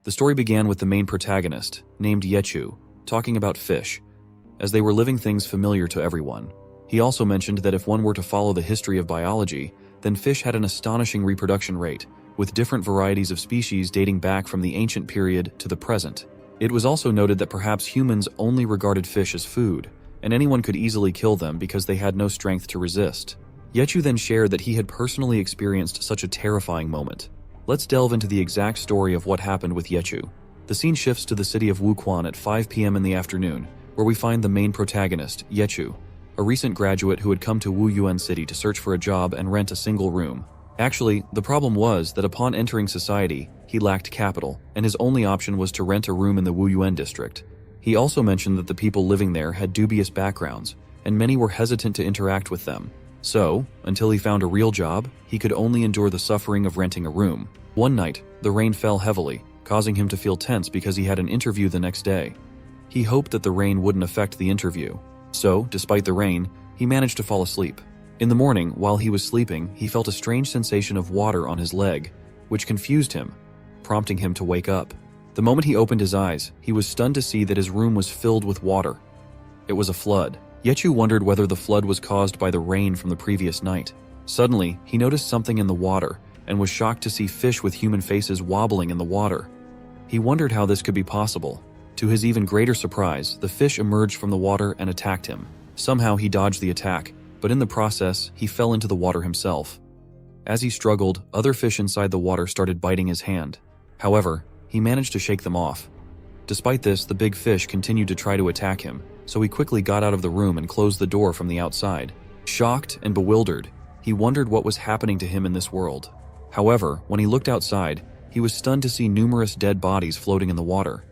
The story began with the main protagonist, named Yechu, talking about fish, as they were living things familiar to everyone. He also mentioned that if one were to follow the history of biology, then fish had an astonishing reproduction rate, with different varieties of species dating back from the ancient period to the present. It was also noted that perhaps humans only regarded fish as food, and anyone could easily kill them because they had no strength to resist. Yechu then shared that he had personally experienced such a terrifying moment. Let's delve into the exact story of what happened with Yechu. The scene shifts to the city of Wuquan at 5 p.m. in the afternoon, where we find the main protagonist, Yechu, a recent graduate who had come to Wuyuan City to search for a job and rent a single room. Actually, the problem was that upon entering society, he lacked capital, and his only option was to rent a room in the Wuyuan district. He also mentioned that the people living there had dubious backgrounds, and many were hesitant to interact with them. So, until he found a real job, he could only endure the suffering of renting a room. One night, the rain fell heavily, causing him to feel tense because he had an interview the next day. He hoped that the rain wouldn't affect the interview. So, despite the rain, he managed to fall asleep. In the morning, while he was sleeping, he felt a strange sensation of water on his leg, which confused him, prompting him to wake up. The moment he opened his eyes, he was stunned to see that his room was filled with water. It was a flood. Yechu wondered whether the flood was caused by the rain from the previous night. Suddenly, he noticed something in the water and was shocked to see fish with human faces wobbling in the water. He wondered how this could be possible. To his even greater surprise, the fish emerged from the water and attacked him. Somehow he dodged the attack, but in the process, he fell into the water himself. As he struggled, other fish inside the water started biting his hand. However, he managed to shake them off. Despite this, the big fish continued to try to attack him, so he quickly got out of the room and closed the door from the outside. Shocked and bewildered, he wondered what was happening to him in this world. However, when he looked outside, he was stunned to see numerous dead bodies floating in the water.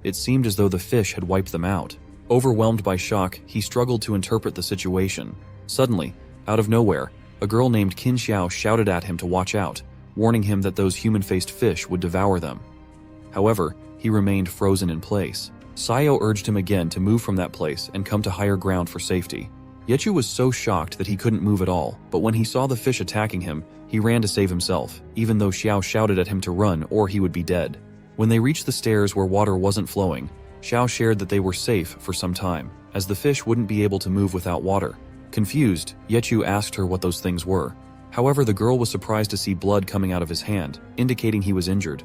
It seemed as though the fish had wiped them out. Overwhelmed by shock, he struggled to interpret the situation. Suddenly, out of nowhere, a girl named Qin Xiao shouted at him to watch out, warning him that those human-faced fish would devour them. However, he remained frozen in place. Sayo urged him again to move from that place and come to higher ground for safety. Yechu was so shocked that he couldn't move at all, but when he saw the fish attacking him, he ran to save himself, even though Xiao shouted at him to run or he would be dead. When they reached the stairs where water wasn't flowing, Xiao shared that they were safe for some time, as the fish wouldn't be able to move without water. Confused, Yechu asked her what those things were. However, the girl was surprised to see blood coming out of his hand, indicating he was injured.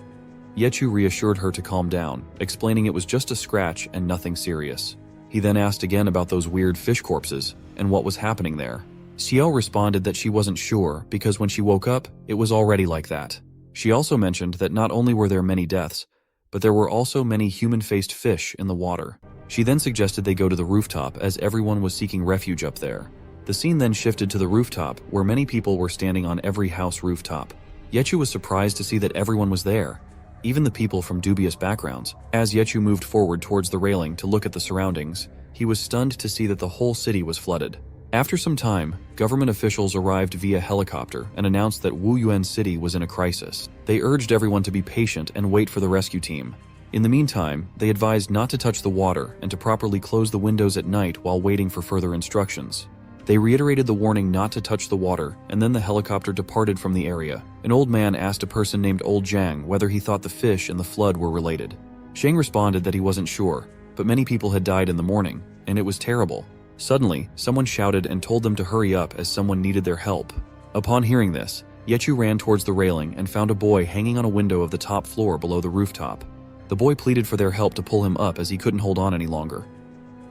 Yechu reassured her to calm down, explaining it was just a scratch and nothing serious. He then asked again about those weird fish corpses and what was happening there. Xiao responded that she wasn't sure because when she woke up, it was already like that. She also mentioned that not only were there many deaths, but there were also many human-faced fish in the water. She then suggested they go to the rooftop as everyone was seeking refuge up there. The scene then shifted to the rooftop where many people were standing on every house rooftop. Yechu was surprised to see that everyone was there, even the people from dubious backgrounds. As Yechu moved forward towards the railing to look at the surroundings, he was stunned to see that the whole city was flooded. After some time, government officials arrived via helicopter and announced that Wuyuan City was in a crisis. They urged everyone to be patient and wait for the rescue team. In the meantime, they advised not to touch the water and to properly close the windows at night while waiting for further instructions. They reiterated the warning not to touch the water, and then the helicopter departed from the area. An old man asked a person named Old Zhang whether he thought the fish and the flood were related. Zhang responded that he wasn't sure, but many people had died in the morning, and it was terrible. Suddenly, someone shouted and told them to hurry up as someone needed their help. Upon hearing this, Yechu ran towards the railing and found a boy hanging on a window of the top floor below the rooftop. The boy pleaded for their help to pull him up as he couldn't hold on any longer.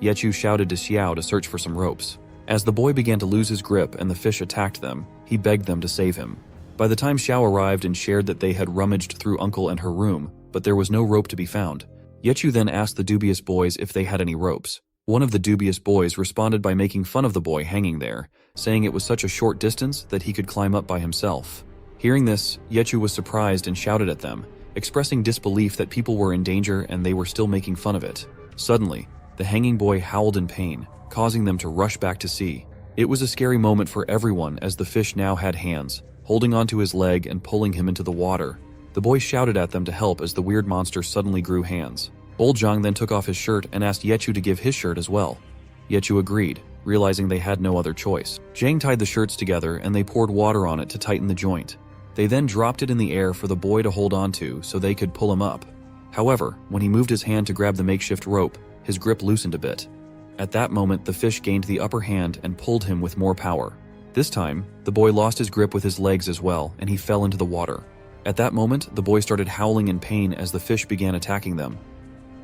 Yechu shouted to Xiao to search for some ropes. As the boy began to lose his grip and the fish attacked them, he begged them to save him. By the time Xiao arrived and shared that they had rummaged through Uncle and her room, but there was no rope to be found, Yechu then asked the dubious boys if they had any ropes. One of the dubious boys responded by making fun of the boy hanging there, saying it was such a short distance that he could climb up by himself. Hearing this, Yechu was surprised and shouted at them, expressing disbelief that people were in danger and they were still making fun of it. Suddenly, the hanging boy howled in pain, causing them to rush back to sea. It was a scary moment for everyone as the fish now had hands, holding onto his leg and pulling him into the water. The boy shouted at them to help as the weird monster suddenly grew hands. Old Zhang then took off his shirt and asked Yechu to give his shirt as well. Yechu agreed, realizing they had no other choice. Zhang tied the shirts together and they poured water on it to tighten the joint. They then dropped it in the air for the boy to hold onto so they could pull him up. However, when he moved his hand to grab the makeshift rope, his grip loosened a bit. At that moment, the fish gained the upper hand and pulled him with more power. This time, the boy lost his grip with his legs as well, and he fell into the water. At that moment, the boy started howling in pain as the fish began attacking them.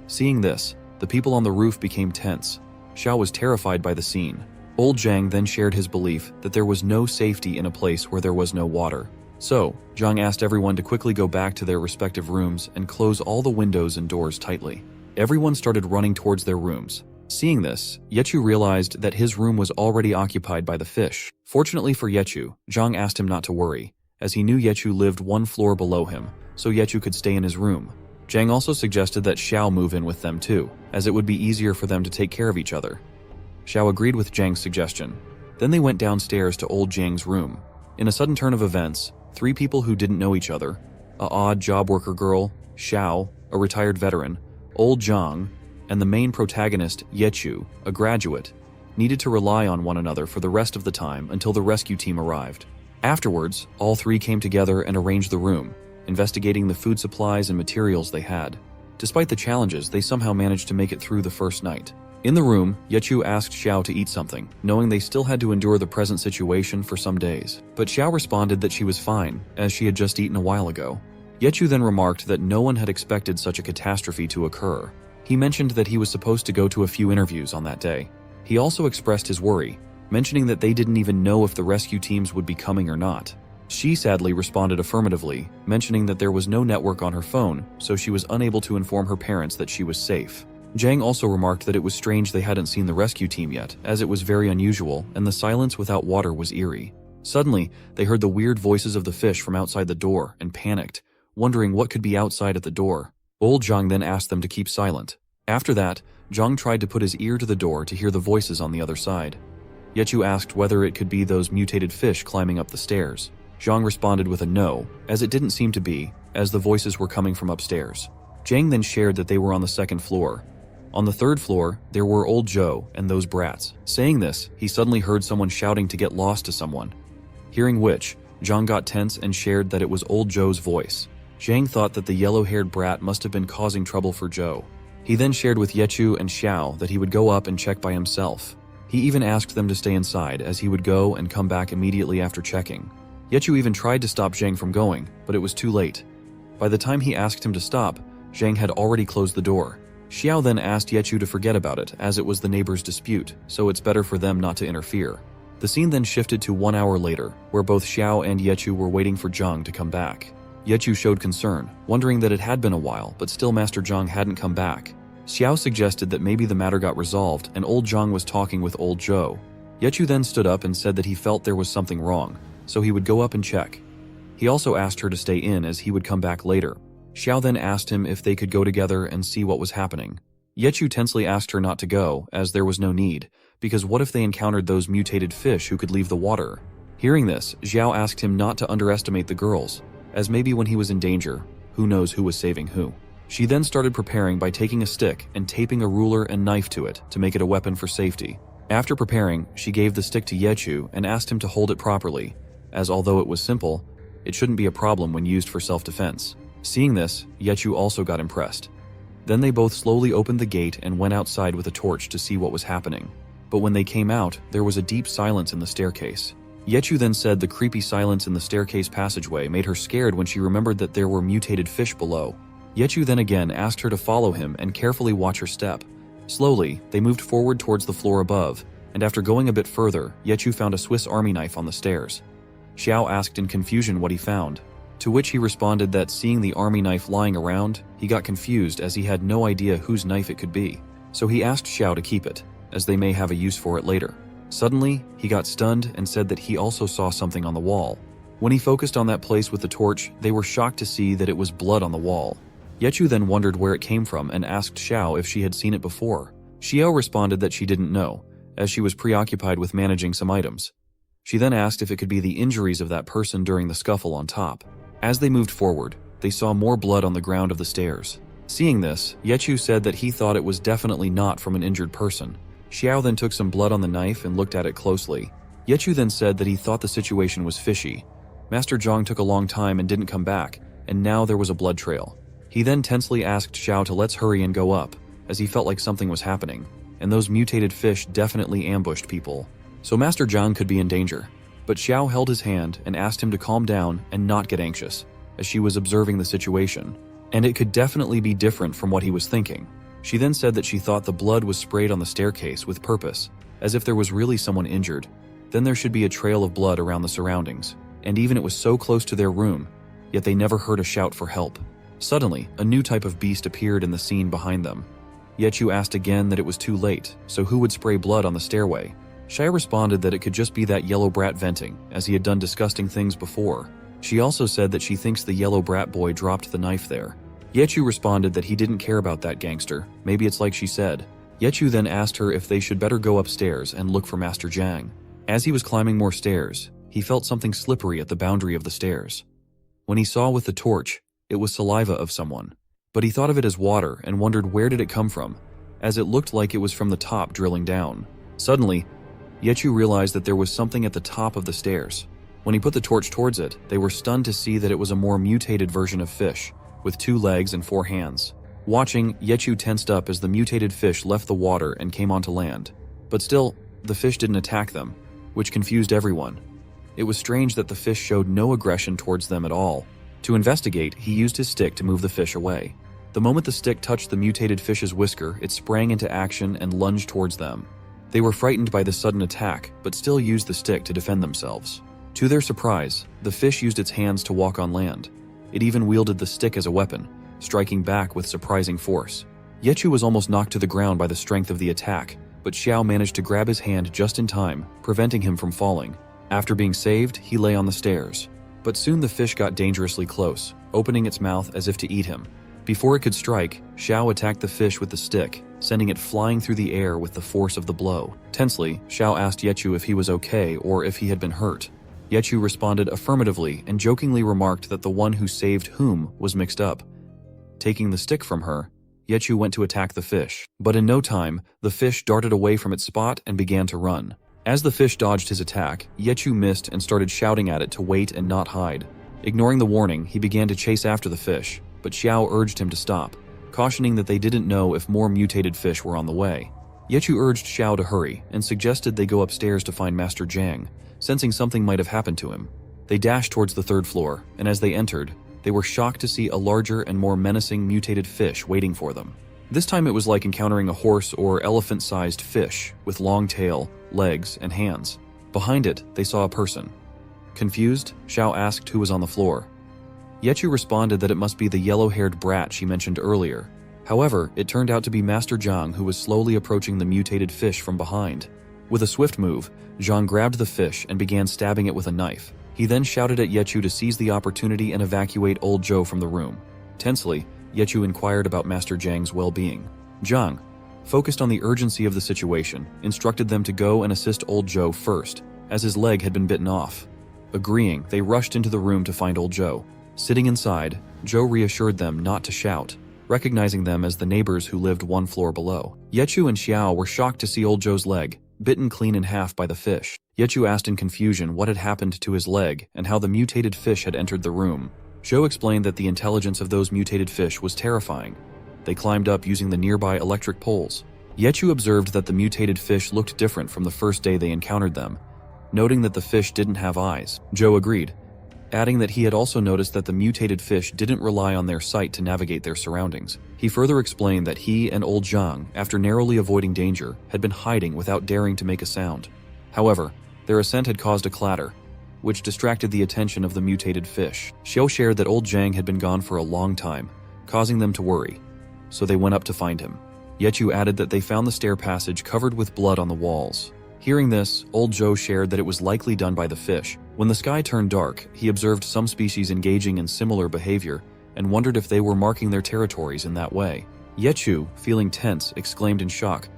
Seeing this, the people on the roof became tense. Xiao was terrified by the scene. Old Zhang then shared his belief that there was no safety in a place where there was no water. So, Zhang asked everyone to quickly go back to their respective rooms and close all the windows and doors tightly. Everyone started running towards their rooms. Seeing this, Yechu realized that his room was already occupied by the fish. Fortunately for Yechu, Zhang asked him not to worry, as he knew Yechu lived one floor below him, so Yechu could stay in his room. Zhang also suggested that Xiao move in with them too, as it would be easier for them to take care of each other. Xiao agreed with Zhang's suggestion. Then they went downstairs to old Zhang's room. In a sudden turn of events, 3 people who didn't know each other, a odd job worker girl, Xiao, a retired veteran, old Zhang, and the main protagonist, Yechu, a graduate, needed to rely on one another for the rest of the time until the rescue team arrived. Afterwards, all 3 came together and arranged the room, investigating the food supplies and materials they had. Despite the challenges, they somehow managed to make it through the first night. In the room, Yechu asked Xiao to eat something, knowing they still had to endure the present situation for some days. But Xiao responded that she was fine, as she had just eaten a while ago. Yechu then remarked that no one had expected such a catastrophe to occur. He mentioned that he was supposed to go to a few interviews on that day. He also expressed his worry, mentioning that they didn't even know if the rescue teams would be coming or not. She sadly responded affirmatively, mentioning that there was no network on her phone, so she was unable to inform her parents that she was safe. Zhang also remarked that it was strange they hadn't seen the rescue team yet, as it was very unusual, and the silence without water was eerie. Suddenly, they heard the weird voices of the fish from outside the door and panicked, wondering what could be outside at the door. Old Zhang then asked them to keep silent. After that, Zhang tried to put his ear to the door to hear the voices on the other side. Yechu asked whether it could be those mutated fish climbing up the stairs. Zhang responded with a no, as it didn't seem to be, as the voices were coming from upstairs. Zhang then shared that they were on the 2nd floor. On the 3rd floor, there were old Zhou and those brats. Saying this, he suddenly heard someone shouting to get lost to someone. Hearing which, Zhang got tense and shared that it was old Zhou's voice. Zhang thought that the yellow-haired brat must have been causing trouble for Zhou. He then shared with Yechu and Xiao that he would go up and check by himself. He even asked them to stay inside, as he would go and come back immediately after checking. Yechu even tried to stop Zhang from going, but it was too late. By the time he asked him to stop, Zhang had already closed the door. Xiao then asked Yechu to forget about it, as it was the neighbors' dispute, so it's better for them not to interfere. The scene then shifted to 1 hour later, where both Xiao and Yechu were waiting for Zhang to come back. Yechu showed concern, wondering that it had been a while, but still Master Zhang hadn't come back. Xiao suggested that maybe the matter got resolved and old Zhang was talking with old Zhou. Yechu then stood up and said that he felt there was something wrong, so he would go up and check. He also asked her to stay in as he would come back later. Xiao then asked him if they could go together and see what was happening. Yechu tensely asked her not to go, as there was no need, because what if they encountered those mutated fish who could leave the water? Hearing this, Xiao asked him not to underestimate the girls, as maybe when he was in danger, who knows who was saving who. She then started preparing by taking a stick and taping a ruler and knife to it to make it a weapon for safety. After preparing, she gave the stick to Yechu and asked him to hold it properly, as although it was simple, it shouldn't be a problem when used for self-defense. Seeing this, Yechu also got impressed. Then they both slowly opened the gate and went outside with a torch to see what was happening. But when they came out, there was a deep silence in the staircase. Yechu then said the creepy silence in the staircase passageway made her scared when she remembered that there were mutated fish below. Yechu then again asked her to follow him and carefully watch her step. Slowly, they moved forward towards the floor above, and after going a bit further, Yechu found a Swiss Army knife on the stairs. Xiao asked in confusion what he found, to which he responded that seeing the army knife lying around, he got confused as he had no idea whose knife it could be. So he asked Xiao to keep it, as they may have a use for it later. Suddenly, he got stunned and said that he also saw something on the wall. When he focused on that place with the torch, they were shocked to see that it was blood on the wall. Yechu then wondered where it came from and asked Xiao if she had seen it before. Xiao responded that she didn't know, as she was preoccupied with managing some items. She then asked if it could be the injuries of that person during the scuffle on top. As they moved forward, they saw more blood on the ground of the stairs. Seeing this, Yechu said that he thought it was definitely not from an injured person. Xiao then took some blood on the knife and looked at it closely. Yechu then said that he thought the situation was fishy. Master Zhang took a long time and didn't come back, and now there was a blood trail. He then tensely asked Xiao to let's hurry and go up, as he felt like something was happening, and those mutated fish definitely ambushed people. So Master Zhang could be in danger. But Xiao held his hand and asked him to calm down and not get anxious, as she was observing the situation. And it could definitely be different from what he was thinking. She then said that she thought the blood was sprayed on the staircase with purpose, as if there was really someone injured. Then there should be a trail of blood around the surroundings, and even it was so close to their room, yet they never heard a shout for help. Suddenly, a new type of beast appeared in the scene behind them. Yechu asked again that it was too late, so who would spray blood on the stairway? Shia responded that it could just be that yellow brat venting, as he had done disgusting things before. She also said that she thinks the yellow brat boy dropped the knife there. Yechu responded that he didn't care about that gangster, maybe it's like she said. Yechu then asked her if they should better go upstairs and look for Master Zhang. As he was climbing more stairs, he felt something slippery at the boundary of the stairs. When he saw with the torch, it was saliva of someone. But he thought of it as water and wondered where did it come from, as it looked like it was from the top drilling down. Suddenly, Yechu realized that there was something at the top of the stairs. When he put the torch towards it, they were stunned to see that it was a more mutated version of fish, with 2 legs and 4 hands. Watching, Yechu tensed up as the mutated fish left the water and came onto land. But still, the fish didn't attack them, which confused everyone. It was strange that the fish showed no aggression towards them at all. To investigate, he used his stick to move the fish away. The moment the stick touched the mutated fish's whisker, it sprang into action and lunged towards them. They were frightened by the sudden attack, but still used the stick to defend themselves. To their surprise, the fish used its hands to walk on land. It even wielded the stick as a weapon, striking back with surprising force. Yechu was almost knocked to the ground by the strength of the attack, but Xiao managed to grab his hand just in time, preventing him from falling. After being saved, he lay on the stairs. But soon the fish got dangerously close, opening its mouth as if to eat him. Before it could strike, Xiao attacked the fish with the stick, sending it flying through the air with the force of the blow. Tensely, Xiao asked Yechu if he was okay or if he had been hurt. Yechu responded affirmatively and jokingly remarked that the one who saved whom was mixed up. Taking the stick from her, Yechu went to attack the fish. But in no time, the fish darted away from its spot and began to run. As the fish dodged his attack, Yechu missed and started shouting at it to wait and not hide. Ignoring the warning, he began to chase after the fish, but Xiao urged him to stop, cautioning that they didn't know if more mutated fish were on the way. Yechu urged Xiao to hurry and suggested they go upstairs to find Master Zhang, sensing something might have happened to him. They dashed towards the 3rd floor, and as they entered, they were shocked to see a larger and more menacing mutated fish waiting for them. This time it was like encountering a horse or elephant-sized fish with long tail, legs, and hands. Behind it, they saw a person. Confused, Xiao asked who was on the floor. Yechu responded that it must be the yellow-haired brat she mentioned earlier. However, it turned out to be Master Zhang who was slowly approaching the mutated fish from behind. With a swift move, Zhang grabbed the fish and began stabbing it with a knife. He then shouted at Yechu to seize the opportunity and evacuate old Zhou from the room. Tensely, Yechu inquired about Master Zhang's well-being. Zhang, focused on the urgency of the situation, instructed them to go and assist old Zhou first, as his leg had been bitten off. Agreeing, they rushed into the room to find old Zhou. Sitting inside, Zhou reassured them not to shout, recognizing them as the neighbors who lived 1 floor below. Yechu and Xiao were shocked to see old Zhou's leg, bitten clean in half by the fish. Yechu asked in confusion what had happened to his leg and how the mutated fish had entered the room. Zhou explained that the intelligence of those mutated fish was terrifying. They climbed up using the nearby electric poles. Yechu observed that the mutated fish looked different from the first day they encountered them, noting that the fish didn't have eyes. Zhou agreed, adding that he had also noticed that the mutated fish didn't rely on their sight to navigate their surroundings. He further explained that he and old Zhang, after narrowly avoiding danger, had been hiding without daring to make a sound. However, their ascent had caused a clatter, which distracted the attention of the mutated fish. Xiao shared that old Zhang had been gone for a long time, causing them to worry, so they went up to find him. Yechu added that they found the stair passage covered with blood on the walls. Hearing this, old Zhou shared that it was likely done by the fish. When the sky turned dark, he observed some species engaging in similar behavior and wondered if they were marking their territories in that way. Yechu, feeling tense, exclaimed in shock,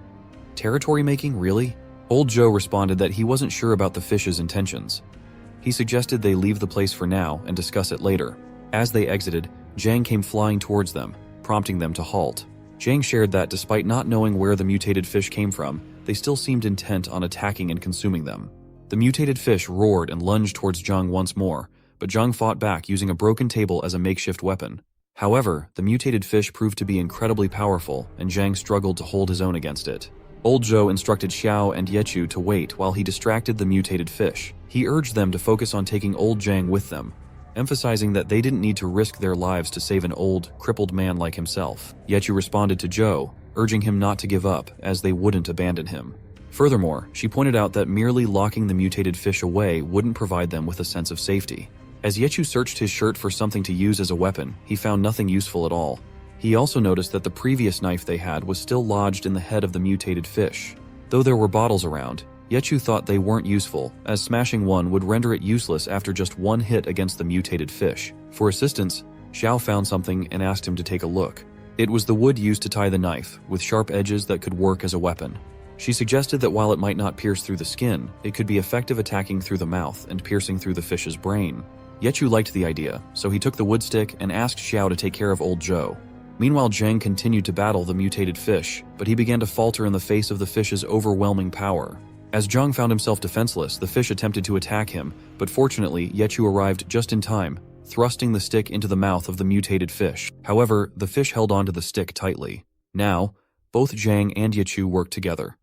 "Territory making, really?" Old Zhou responded that he wasn't sure about the fish's intentions. He suggested they leave the place for now and discuss it later. As they exited, Zhang came flying towards them, prompting them to halt. Zhang shared that despite not knowing where the mutated fish came from, they still seemed intent on attacking and consuming them. The mutated fish roared and lunged towards Zhang once more, but Zhang fought back using a broken table as a makeshift weapon. However, the mutated fish proved to be incredibly powerful, and Zhang struggled to hold his own against it. Old Zhou instructed Xiao and Yechu to wait while he distracted the mutated fish. He urged them to focus on taking old Zhang with them, emphasizing that they didn't need to risk their lives to save an old, crippled man like himself. Yechu responded to Zhou, urging him not to give up, as they wouldn't abandon him. Furthermore, she pointed out that merely locking the mutated fish away wouldn't provide them with a sense of safety. As Yechu searched his shirt for something to use as a weapon, he found nothing useful at all. He also noticed that the previous knife they had was still lodged in the head of the mutated fish. Though there were bottles around, Yechu thought they weren't useful, as smashing one would render it useless after just one hit against the mutated fish. For assistance, Xiao found something and asked him to take a look. It was the wood used to tie the knife, with sharp edges that could work as a weapon. She suggested that while it might not pierce through the skin, it could be effective attacking through the mouth and piercing through the fish's brain. Yechu liked the idea, so he took the wood stick and asked Xiao to take care of old Zhou. Meanwhile, Zhang continued to battle the mutated fish, but he began to falter in the face of the fish's overwhelming power. As Zhang found himself defenseless, the fish attempted to attack him, but fortunately, Yechu arrived just in time, thrusting the stick into the mouth of the mutated fish. However, the fish held onto the stick tightly. Now, both Zhang and Yechu worked together,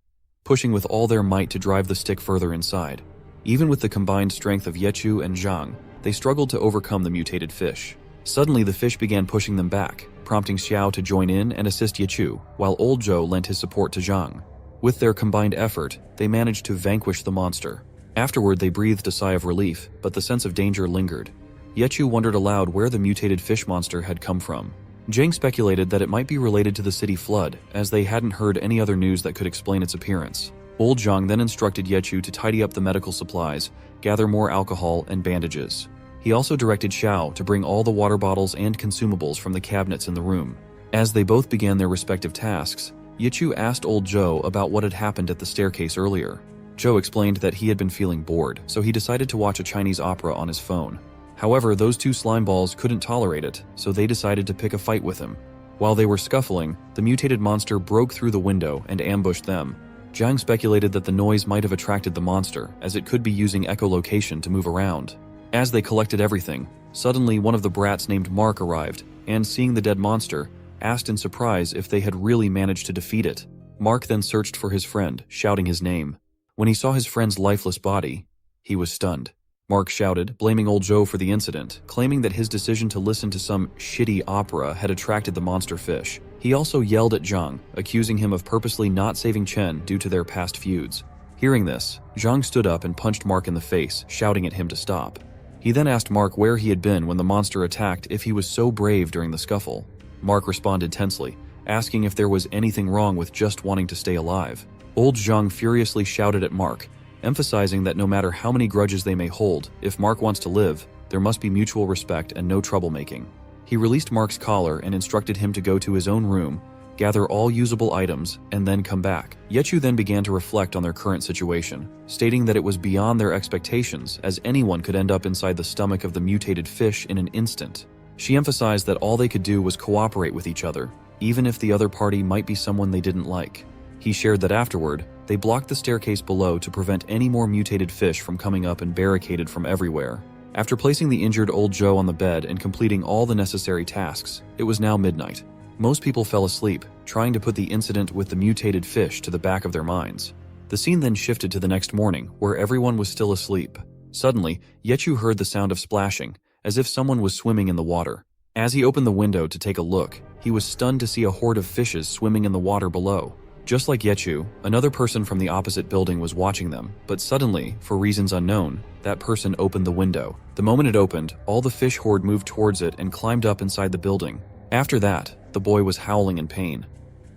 pushing with all their might to drive the stick further inside. Even with the combined strength of Yechu and Zhang, they struggled to overcome the mutated fish. Suddenly, the fish began pushing them back, prompting Xiao to join in and assist Yechu, while old Zhou lent his support to Zhang. With their combined effort, they managed to vanquish the monster. Afterward, they breathed a sigh of relief, but the sense of danger lingered. Yechu wondered aloud where the mutated fish monster had come from. Zhang speculated that it might be related to the city flood, as they hadn't heard any other news that could explain its appearance. Old Zhang then instructed Yechu to tidy up the medical supplies, gather more alcohol and bandages. He also directed Xiao to bring all the water bottles and consumables from the cabinets in the room. As they both began their respective tasks, Yechu asked old Zhou about what had happened at the staircase earlier. Zhou explained that he had been feeling bored, so he decided to watch a Chinese opera on his phone. However, those two slime balls couldn't tolerate it, so they decided to pick a fight with him. While they were scuffling, the mutated monster broke through the window and ambushed them. Zhang speculated that the noise might have attracted the monster, as it could be using echolocation to move around. As they collected everything, suddenly one of the brats named Mark arrived, and seeing the dead monster, asked in surprise if they had really managed to defeat it. Mark then searched for his friend, shouting his name. When he saw his friend's lifeless body, he was stunned. Mark shouted, blaming old Zhou for the incident, claiming that his decision to listen to some shitty opera had attracted the monster fish. He also yelled at Zhang, accusing him of purposely not saving Chen due to their past feuds. Hearing this, Zhang stood up and punched Mark in the face, shouting at him to stop. He then asked Mark where he had been when the monster attacked if he was so brave during the scuffle. Mark responded tensely, asking if there was anything wrong with just wanting to stay alive. Old Zhang furiously shouted at Mark, emphasizing that no matter how many grudges they may hold, if Mark wants to live, there must be mutual respect and no troublemaking. He released Mark's collar and instructed him to go to his own room, gather all usable items, and then come back. Yechu then began to reflect on their current situation, stating that it was beyond their expectations, as anyone could end up inside the stomach of the mutated fish in an instant. She emphasized that all they could do was cooperate with each other, even if the other party might be someone they didn't like. He shared that afterward, they blocked the staircase below to prevent any more mutated fish from coming up and barricaded from everywhere. After placing the injured old Zhou on the bed and completing all the necessary tasks, it was now midnight. Most people fell asleep, trying to put the incident with the mutated fish to the back of their minds. The scene then shifted to the next morning, where everyone was still asleep. Suddenly, Yechu heard the sound of splashing, as if someone was swimming in the water. As he opened the window to take a look, he was stunned to see a horde of fishes swimming in the water below. Just like Yechu, another person from the opposite building was watching them, but suddenly, for reasons unknown, that person opened the window. The moment it opened, all the fish horde moved towards it and climbed up inside the building. After that, the boy was howling in pain.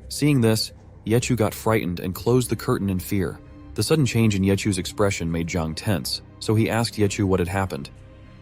Seeing this, Yechu got frightened and closed the curtain in fear. The sudden change in Yechu's expression made Zhang tense, so he asked Yechu what had happened.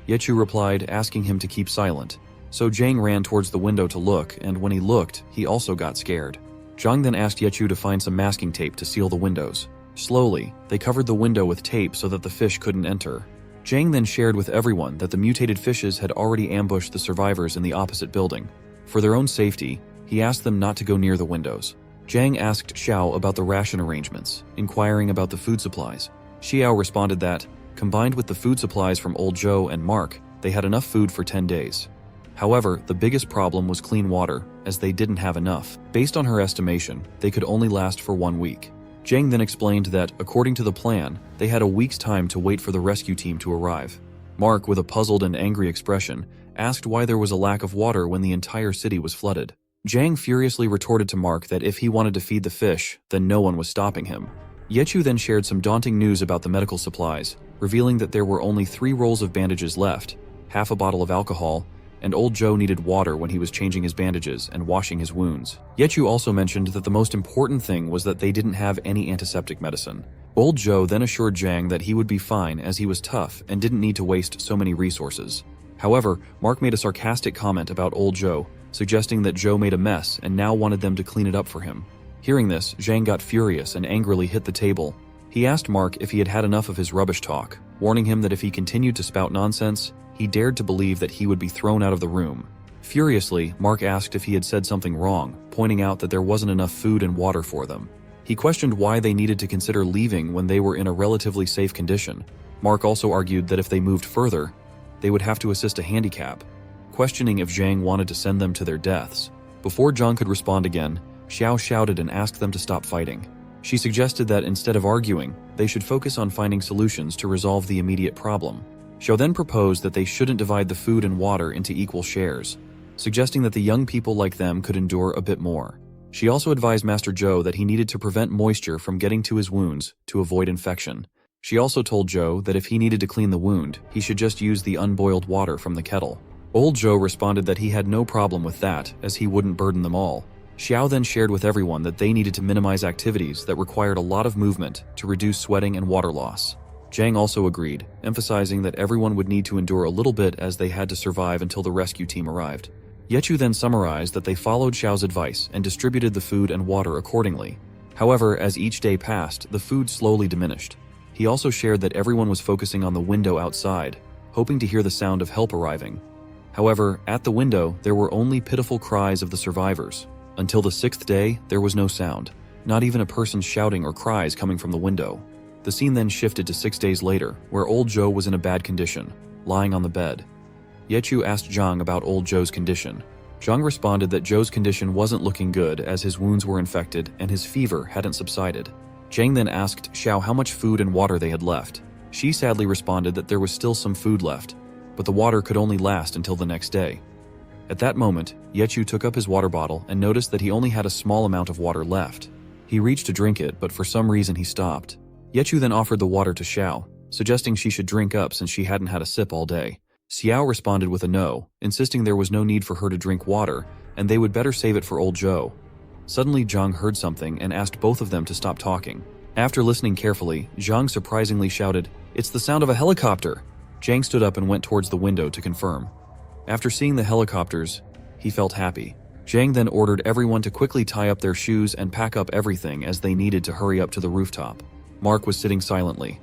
Yechu replied, asking him to keep silent. So Zhang ran towards the window to look, and when he looked, he also got scared. Zhang then asked Yechu to find some masking tape to seal the windows. Slowly, they covered the window with tape so that the fish couldn't enter. Zhang then shared with everyone that the mutated fishes had already ambushed the survivors in the opposite building. For their own safety, he asked them not to go near the windows. Zhang asked Xiao about the ration arrangements, inquiring about the food supplies. Xiao responded that, combined with the food supplies from old Zhou and Mark, they had enough food for 10 days. However, the biggest problem was clean water, as they didn't have enough. Based on her estimation, they could only last for 1 week. Jang then explained that, according to the plan, they had a week's time to wait for the rescue team to arrive. Mark, with a puzzled and angry expression, asked why there was a lack of water when the entire city was flooded. Jang furiously retorted to Mark that if he wanted to feed the fish, then no one was stopping him. Yechu then shared some daunting news about the medical supplies, revealing that there were only 3 rolls of bandages left, half a bottle of alcohol, and old Joe needed water when he was changing his bandages and washing his wounds. Yechu also mentioned that the most important thing was that they didn't have any antiseptic medicine. Old Joe then assured Jang that he would be fine as he was tough and didn't need to waste so many resources. However, Mark made a sarcastic comment about old Joe, suggesting that Joe made a mess and now wanted them to clean it up for him. Hearing this, Jang got furious and angrily hit the table. He asked Mark if he had had enough of his rubbish talk, warning him that if he continued to spout nonsense, he dared to believe that he would be thrown out of the room. Furiously, Mark asked if he had said something wrong, pointing out that there wasn't enough food and water for them. He questioned why they needed to consider leaving when they were in a relatively safe condition. Mark also argued that if they moved further, they would have to assist a handicap, questioning if Jang wanted to send them to their deaths. Before Zhang could respond again, Xiao shouted and asked them to stop fighting. She suggested that instead of arguing, they should focus on finding solutions to resolve the immediate problem. Xiao then proposed that they shouldn't divide the food and water into equal shares, suggesting that the young people like them could endure a bit more. She also advised Master Zhou that he needed to prevent moisture from getting to his wounds to avoid infection. She also told Zhou that if he needed to clean the wound, he should just use the unboiled water from the kettle. Old Zhou responded that he had no problem with that, as he wouldn't burden them all. Xiao then shared with everyone that they needed to minimize activities that required a lot of movement to reduce sweating and water loss. Jang also agreed, emphasizing that everyone would need to endure a little bit as they had to survive until the rescue team arrived. Yechu then summarized that they followed Xiao's advice and distributed the food and water accordingly. However, as each day passed, the food slowly diminished. He also shared that everyone was focusing on the window outside, hoping to hear the sound of help arriving. However, at the window, there were only pitiful cries of the survivors. Until the 6th day, there was no sound, not even a person shouting or cries coming from the window. The scene then shifted to 6 days later, where old Zhou was in a bad condition, lying on the bed. Yechu asked Zhang about old Zhou's condition. Zhang responded that Zhou's condition wasn't looking good as his wounds were infected and his fever hadn't subsided. Zhang then asked Xiao how much food and water they had left. She sadly responded that there was still some food left, but the water could only last until the next day. At that moment, Yechu took up his water bottle and noticed that he only had a small amount of water left. He reached to drink it, but for some reason he stopped. Yechu then offered the water to Xiao, suggesting she should drink up since she hadn't had a sip all day. Xiao responded with a no, insisting there was no need for her to drink water, and they would better save it for old Zhou. Suddenly Zhang heard something and asked both of them to stop talking. After listening carefully, Zhang surprisingly shouted, "It's the sound of a helicopter!" Zhang stood up and went towards the window to confirm. After seeing the helicopters, he felt happy. Zhang then ordered everyone to quickly tie up their shoes and pack up everything as they needed to hurry up to the rooftop. Mark was sitting silently.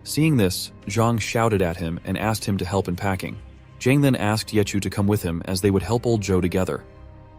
Seeing this, Zhang shouted at him and asked him to help in packing. Zhang then asked Yechu to come with him as they would help old Zhou together.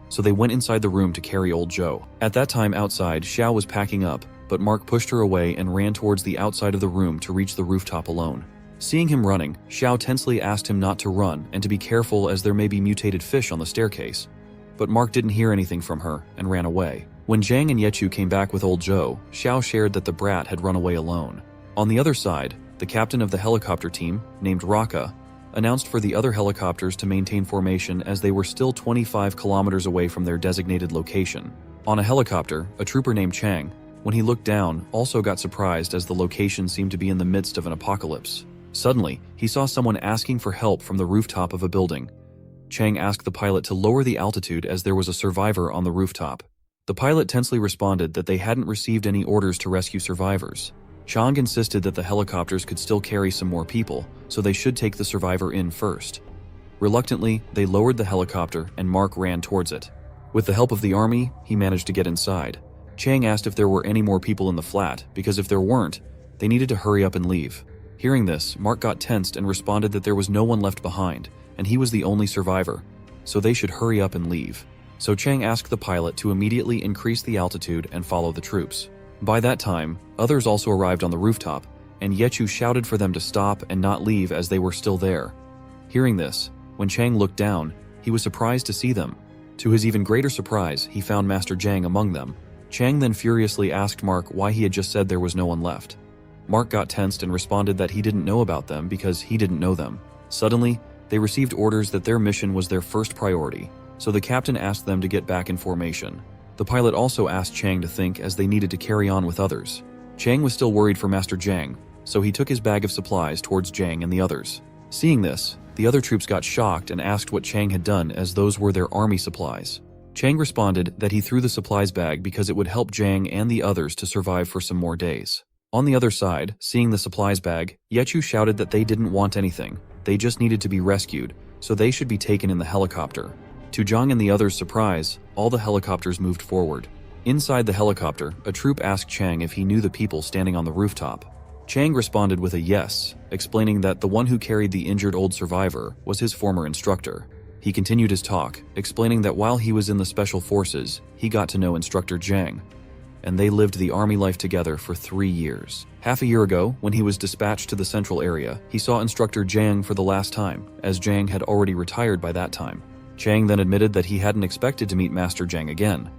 So they went inside the room to carry old Zhou. At that time outside, Xiao was packing up, but Mark pushed her away and ran towards the outside of the room to reach the rooftop alone. Seeing him running, Xiao tensely asked him not to run and to be careful as there may be mutated fish on the staircase. But Mark didn't hear anything from her and ran away. When Zhang and Yechu came back with old Zhou, Xiao shared that the brat had run away alone. On the other side, the captain of the helicopter team, named Raka, announced for the other helicopters to maintain formation as they were still 25 kilometers away from their designated location. On a helicopter, a trooper named Chang, when he looked down, also got surprised as the location seemed to be in the midst of an apocalypse. Suddenly, he saw someone asking for help from the rooftop of a building. Chang asked the pilot to lower the altitude as there was a survivor on the rooftop. The pilot tensely responded that they hadn't received any orders to rescue survivors. Chang insisted that the helicopters could still carry some more people, so they should take the survivor in first. Reluctantly, they lowered the helicopter and Mark ran towards it. With the help of the army, he managed to get inside. Chang asked if there were any more people in the flat, because if there weren't, they needed to hurry up and leave. Hearing this, Mark got tensed and responded that there was no one left behind, and he was the only survivor, so they should hurry up and leave. So Chang asked the pilot to immediately increase the altitude and follow the troops. By that time, others also arrived on the rooftop, and Yechu shouted for them to stop and not leave as they were still there. Hearing this, when Chang looked down, He was surprised to see them. To his even greater surprise, he found Master Jiang among them. Chang then furiously asked Mark why he had just said there was no one left. Mark got tensed and responded that he didn't know about them because he didn't know them. Suddenly, they received orders that their mission was their first priority, so the captain asked them to get back in formation. The pilot also asked Chang to think as they needed to carry on with others. Chang was still worried for Master Jiang, so he took his bag of supplies towards Jiang and the others. Seeing this, the other troops got shocked and asked what Chang had done as those were their army supplies. Chang responded that he threw the supplies bag because it would help Jiang and the others to survive for some more days. On the other side, seeing the supplies bag, Yechu shouted that they didn't want anything. They just needed to be rescued, so they should be taken in the helicopter. To Jiang and the others' surprise, all the helicopters moved forward. Inside the helicopter, a troop asked Chang if he knew the people standing on the rooftop. Chang responded with a yes, explaining that the one who carried the injured old survivor was his former instructor. He continued his talk, explaining that while he was in the Special Forces, he got to know Instructor Jiang, and they lived the army life together for 3 years. Half a year ago, when he was dispatched to the central area, he saw Instructor Jiang for the last time, as Jiang had already retired by that time. Chang then admitted that he hadn't expected to meet Master Jiang again,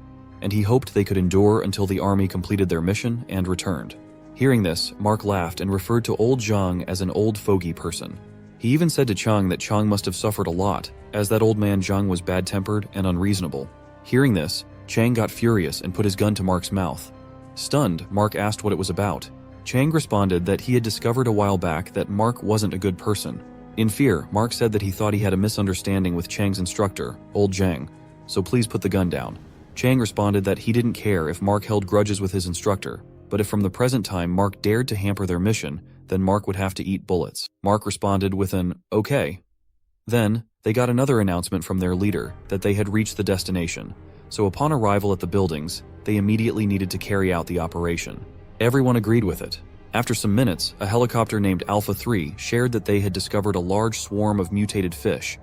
and he hoped they could endure until the army completed their mission and returned. Hearing this, Mark laughed and referred to old Jiang as an old fogey person. He even said to Chang that Chang must have suffered a lot, as that old man Jiang was bad-tempered and unreasonable. Hearing this, Chang got furious and put his gun to Mark's mouth. Stunned, Mark asked what it was about. Chang responded that he had discovered a while back that Mark wasn't a good person. In fear, Mark said that he thought he had a misunderstanding with Chang's instructor, old Jiang, so please put the gun down. Chang responded that he didn't care if Mark held grudges with his instructor, but if from the present time Mark dared to hamper their mission, then Mark would have to eat bullets. Mark responded with an, okay. Then, they got another announcement from their leader that they had reached the destination, so upon arrival at the buildings, they immediately needed to carry out the operation. Everyone agreed with it. After some minutes, a helicopter named Alpha 3 shared that they had discovered a large swarm of mutated fish,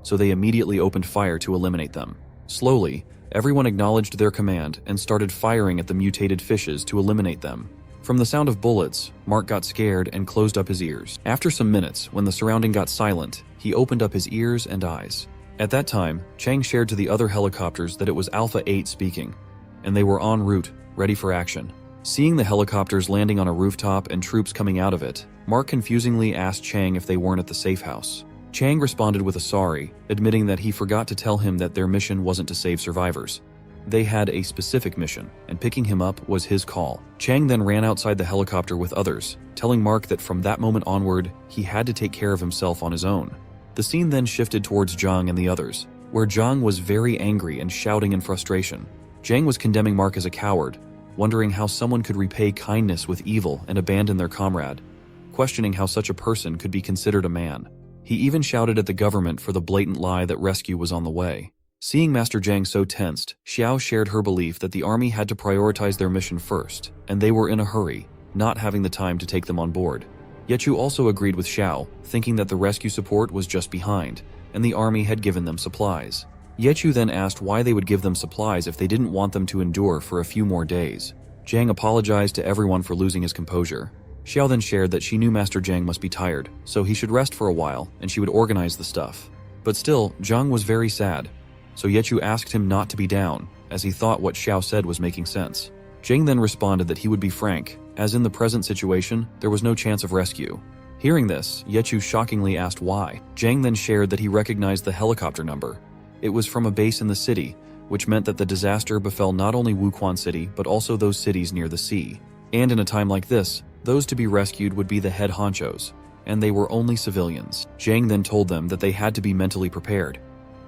so they immediately opened fire to eliminate them. Slowly, everyone acknowledged their command and started firing at the mutated fishes to eliminate them. From the sound of bullets, Mark got scared and closed up his ears. After some minutes, when the surrounding got silent, he opened up his ears and eyes. At that time, Chang shared to the other helicopters that it was Alpha 8 speaking, and they were en route, ready for action. Seeing the helicopters landing on a rooftop and troops coming out of it, Mark confusingly asked Chang if they weren't at the safe house. Chang responded with a sorry, admitting that he forgot to tell him that their mission wasn't to save survivors. They had a specific mission, and picking him up was his call. Chang then ran outside the helicopter with others, telling Mark that from that moment onward, he had to take care of himself on his own. The scene then shifted towards Jiang and the others, where Jiang was very angry and shouting in frustration. Jiang was condemning Mark as a coward, wondering how someone could repay kindness with evil and abandon their comrade, questioning how such a person could be considered a man. He even shouted at the government for the blatant lie that rescue was on the way. Seeing Master Jiang so tensed, Xiao shared her belief that the army had to prioritize their mission first, and they were in a hurry, not having the time to take them on board. Yechu also agreed with Xiao, thinking that the rescue support was just behind, and the army had given them supplies. Yechu then asked why they would give them supplies if they didn't want them to endure for a few more days. Jiang apologized to everyone for losing his composure. Xiao then shared that she knew Master Jiang must be tired, so he should rest for a while and she would organize the stuff. But still, Jiang was very sad, so Yechu asked him not to be down, as he thought what Xiao said was making sense. Jiang then responded that he would be frank, as in the present situation, there was no chance of rescue. Hearing this, Yechu shockingly asked why. Jiang then shared that he recognized the helicopter number. It was from a base in the city, which meant that the disaster befell not only Wuquan City, but also those cities near the sea. And in a time like this, those to be rescued would be the head honchos, and they were only civilians. Jiang then told them that they had to be mentally prepared.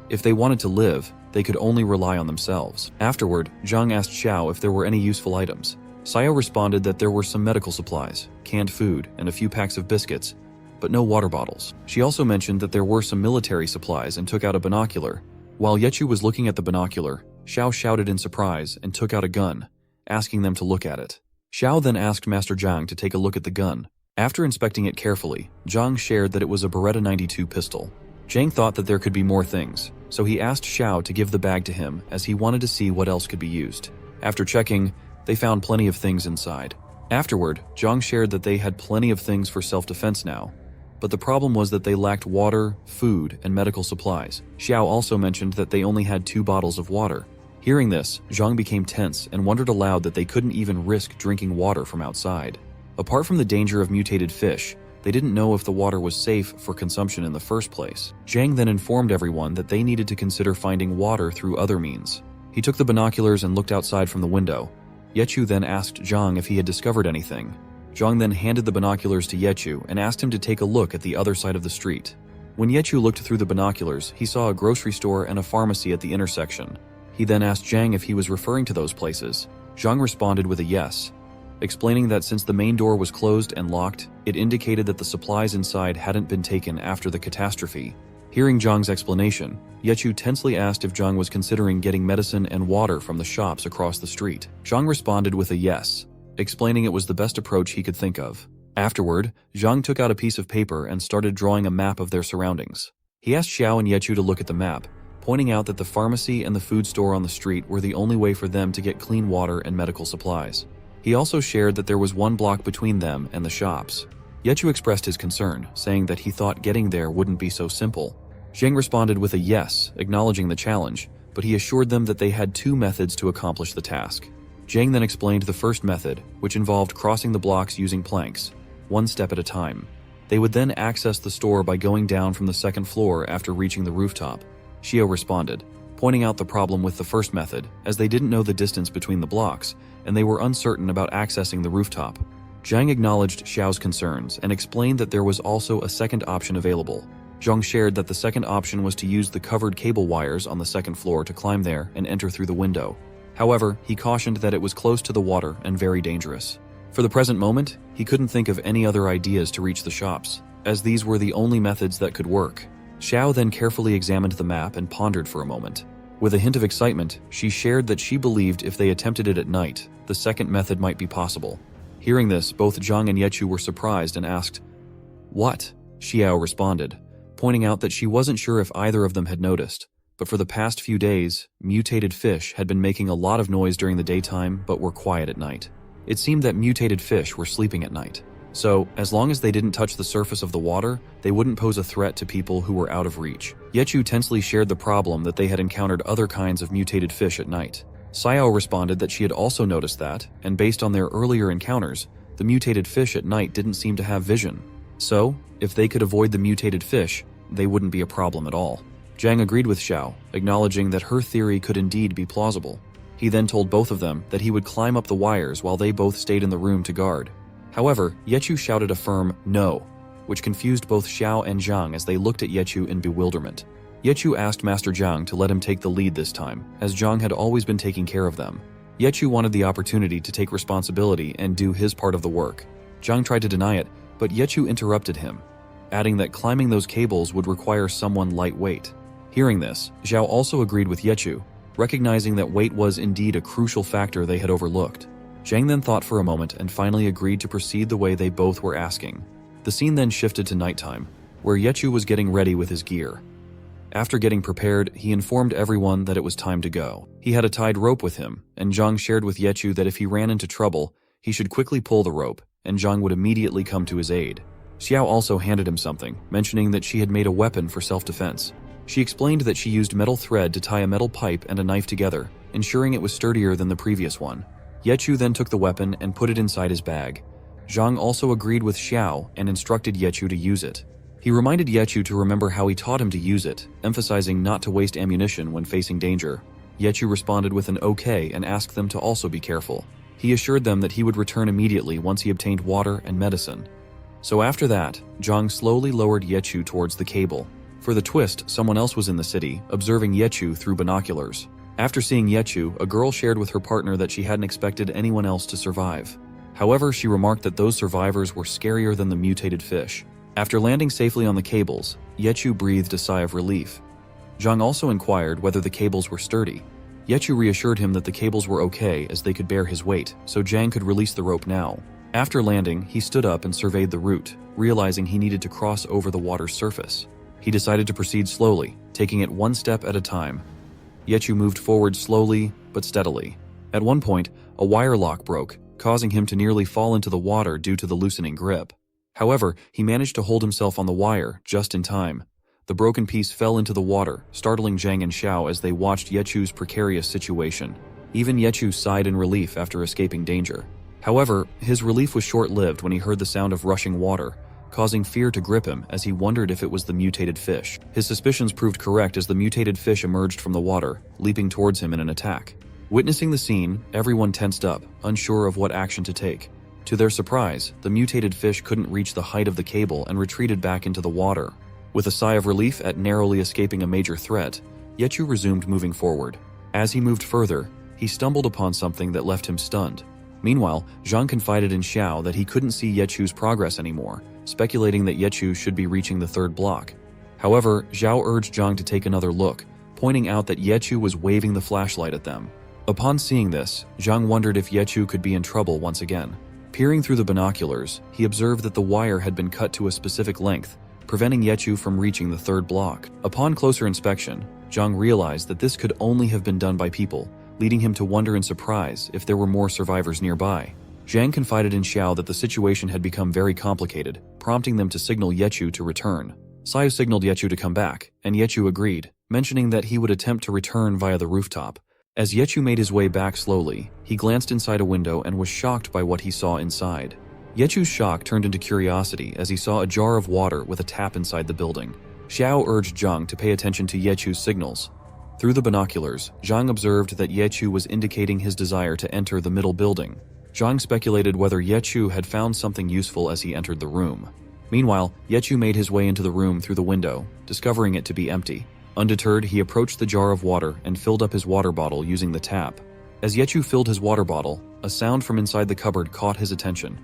If they wanted to live, they could only rely on themselves. Afterward, Jiang asked Xiao if there were any useful items. Xiao responded that there were some medical supplies, canned food, and a few packs of biscuits, but no water bottles. She also mentioned that there were some military supplies and took out a binocular. While Yechu was looking at the binocular, Xiao shouted in surprise and took out a gun, asking them to look at it. Xiao then asked Master Jiang to take a look at the gun. After inspecting it carefully, Jiang shared that it was a Beretta 92 pistol. Jiang thought that there could be more things, so he asked Xiao to give the bag to him as he wanted to see what else could be used. After checking, they found plenty of things inside. Afterward, Jiang shared that they had plenty of things for self-defense now. but the problem was that they lacked water, food, and medical supplies. Xiao also mentioned that they only had 2 bottles of water. Hearing this, Zhang became tense and wondered aloud that they couldn't even risk drinking water from outside. Apart from the danger of mutated fish, they didn't know if the water was safe for consumption in the first place. Zhang then informed everyone that they needed to consider finding water through other means. He took the binoculars and looked outside from the window. Yechu then asked Zhang if he had discovered anything. Zhang then handed the binoculars to Yechu and asked him to take a look at the other side of the street. When Yechu looked through the binoculars, he saw a grocery store and a pharmacy at the intersection. He then asked Zhang if he was referring to those places. Zhang responded with a yes, explaining that since the main door was closed and locked, it indicated that the supplies inside hadn't been taken after the catastrophe. Hearing Zhang's explanation, Yechu tensely asked if Zhang was considering getting medicine and water from the shops across the street. Zhang responded with a yes, explaining it was the best approach he could think of. Afterward, Zhang took out a piece of paper and started drawing a map of their surroundings. He asked Xiao and Yechu to look at the map, pointing out that the pharmacy and the food store on the street were the only way for them to get clean water and medical supplies. He also shared that there was 1 block between them and the shops. Yechu expressed his concern, saying that he thought getting there wouldn't be so simple. Zhang responded with a yes, acknowledging the challenge, but he assured them that they had 2 methods to accomplish the task. Zhang then explained the first method, which involved crossing the blocks using planks, 1 step at a time. They would then access the store by going down from the 2nd floor after reaching the rooftop. Xiao responded, pointing out the problem with the first method, as they didn't know the distance between the blocks, and they were uncertain about accessing the rooftop. Zhang acknowledged Xiao's concerns and explained that there was also a second option available. Zhang shared that the second option was to use the covered cable wires on the 2nd floor to climb there and enter through the window. However, he cautioned that it was close to the water and very dangerous. For the present moment, he couldn't think of any other ideas to reach the shops, as these were the only methods that could work. Xiao then carefully examined the map and pondered for a moment. With a hint of excitement, she shared that she believed if they attempted it at night, the second method might be possible. Hearing this, both Zhang and Yechu were surprised and asked, "What?" Xiao responded, pointing out that she wasn't sure if either of them had noticed, but for the past few days, mutated fish had been making a lot of noise during the daytime but were quiet at night. It seemed that mutated fish were sleeping at night. So, as long as they didn't touch the surface of the water, they wouldn't pose a threat to people who were out of reach. Yechu tensely shared the problem that they had encountered other kinds of mutated fish at night. Xiao responded that she had also noticed that, and based on their earlier encounters, the mutated fish at night didn't seem to have vision. So, if they could avoid the mutated fish, they wouldn't be a problem at all. Zhang agreed with Xiao, acknowledging that her theory could indeed be plausible. He then told both of them that he would climb up the wires while they both stayed in the room to guard. However, Yechu shouted a firm no, which confused both Xiao and Zhang as they looked at Yechu in bewilderment. Yechu asked Master Zhang to let him take the lead this time, as Zhang had always been taking care of them. Yechu wanted the opportunity to take responsibility and do his part of the work. Zhang tried to deny it, but Yechu interrupted him, adding that climbing those cables would require someone lightweight. Hearing this, Zhao also agreed with Yechu, recognizing that weight was indeed a crucial factor they had overlooked. Zhang then thought for a moment and finally agreed to proceed the way they both were asking. The scene then shifted to nighttime, where Yechu was getting ready with his gear. After getting prepared, he informed everyone that it was time to go. He had a tied rope with him, and Zhang shared with Yechu that if he ran into trouble, he should quickly pull the rope, and Zhang would immediately come to his aid. Xiao also handed him something, mentioning that she had made a weapon for self-defense. She explained that she used metal thread to tie a metal pipe and a knife together, ensuring it was sturdier than the previous one. Yechu then took the weapon and put it inside his bag. Zhang also agreed with Xiao and instructed Yechu to use it. He reminded Yechu to remember how he taught him to use it, emphasizing not to waste ammunition when facing danger. Yechu responded with an okay and asked them to also be careful. He assured them that he would return immediately once he obtained water and medicine. So after that, Zhang slowly lowered Yechu towards the cable. For the twist, someone else was in the city, observing Yechu through binoculars. After seeing Yechu, a girl shared with her partner that she hadn't expected anyone else to survive. However, she remarked that those survivors were scarier than the mutated fish. After landing safely on the cables, Yechu breathed a sigh of relief. Zhang also inquired whether the cables were sturdy. Yechu reassured him that the cables were okay as they could bear his weight, so Zhang could release the rope now. After landing, he stood up and surveyed the route, realizing he needed to cross over the water's surface. He decided to proceed slowly, taking it one step at a time. Yechu moved forward slowly but steadily. At one point, a wire lock broke, causing him to nearly fall into the water due to the loosening grip. However, he managed to hold himself on the wire just in time. The broken piece fell into the water, startling Zhang and Xiao as they watched Yechu's precarious situation. Even Yechu sighed in relief after escaping danger. However, his relief was short-lived when he heard the sound of rushing water, causing fear to grip him as he wondered if it was the mutated fish. His suspicions proved correct as the mutated fish emerged from the water, leaping towards him in an attack. Witnessing the scene, everyone tensed up, unsure of what action to take. To their surprise, the mutated fish couldn't reach the height of the cable and retreated back into the water. With a sigh of relief at narrowly escaping a major threat, Yechu resumed moving forward. As he moved further, he stumbled upon something that left him stunned. Meanwhile, Zhang confided in Xiao that he couldn't see Yechu's progress anymore, speculating that Yechu should be reaching the third block. However, Xiao urged Zhang to take another look, pointing out that Yechu was waving the flashlight at them. Upon seeing this, Zhang wondered if Yechu could be in trouble once again. Peering through the binoculars, he observed that the wire had been cut to a specific length, preventing Yechu from reaching the third block. Upon closer inspection, Zhang realized that this could only have been done by people, leading him to wonder in surprise if there were more survivors nearby. Zhang confided in Xiao that the situation had become very complicated, prompting them to signal Yechu to return. Xiao signaled Yechu to come back, and Yechu agreed, mentioning that he would attempt to return via the rooftop. As Yechu made his way back slowly, he glanced inside a window and was shocked by what he saw inside. Yechu's shock turned into curiosity as he saw a jar of water with a tap inside the building. Xiao urged Zhang to pay attention to Yechu's signals. Through the binoculars, Zhang observed that Yechu was indicating his desire to enter the middle building. Zhang speculated whether Yechu had found something useful as he entered the room. Meanwhile, Yechu made his way into the room through the window, discovering it to be empty. Undeterred, he approached the jar of water and filled up his water bottle using the tap. As Yechu filled his water bottle, a sound from inside the cupboard caught his attention.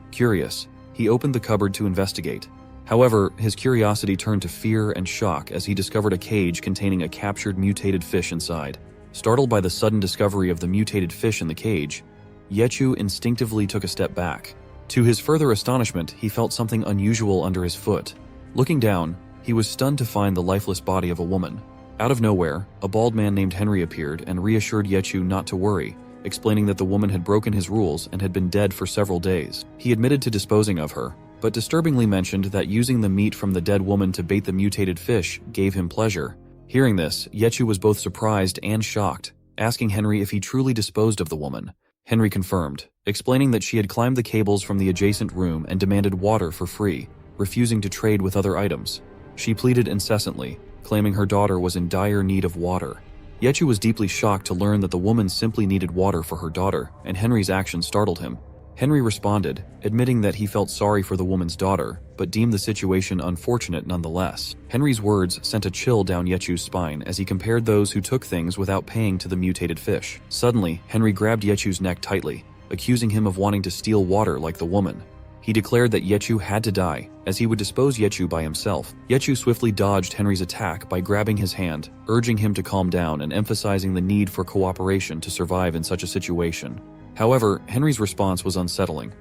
Curious, he opened the cupboard to investigate. However, his curiosity turned to fear and shock as he discovered a cage containing a captured mutated fish inside. Startled by the sudden discovery of the mutated fish in the cage, Yechu instinctively took a step back. To his further astonishment, he felt something unusual under his foot. Looking down, he was stunned to find the lifeless body of a woman. Out of nowhere, a bald man named Henry appeared and reassured Yechu not to worry, explaining that the woman had broken his rules and had been dead for several days. He admitted to disposing of her, but disturbingly mentioned that using the meat from the dead woman to bait the mutated fish gave him pleasure. Hearing this, Yechu was both surprised and shocked, asking Henry if he truly disposed of the woman. Henry confirmed, explaining that she had climbed the cables from the adjacent room and demanded water for free, refusing to trade with other items. She pleaded incessantly, claiming her daughter was in dire need of water. Yechu was deeply shocked to learn that the woman simply needed water for her daughter, and Henry's action startled him. Henry responded, admitting that he felt sorry for the woman's daughter, but deemed the situation unfortunate nonetheless. Henry's words sent a chill down Yechu's spine as he compared those who took things without paying to the mutated fish. Suddenly, Henry grabbed Yechu's neck tightly, accusing him of wanting to steal water like the woman. He declared that Yechu had to die, as he would dispose Yechu by himself. Yechu swiftly dodged Henry's attack by grabbing his hand, urging him to calm down and emphasizing the need for cooperation to survive in such a situation. However, Henry's response was unsettling.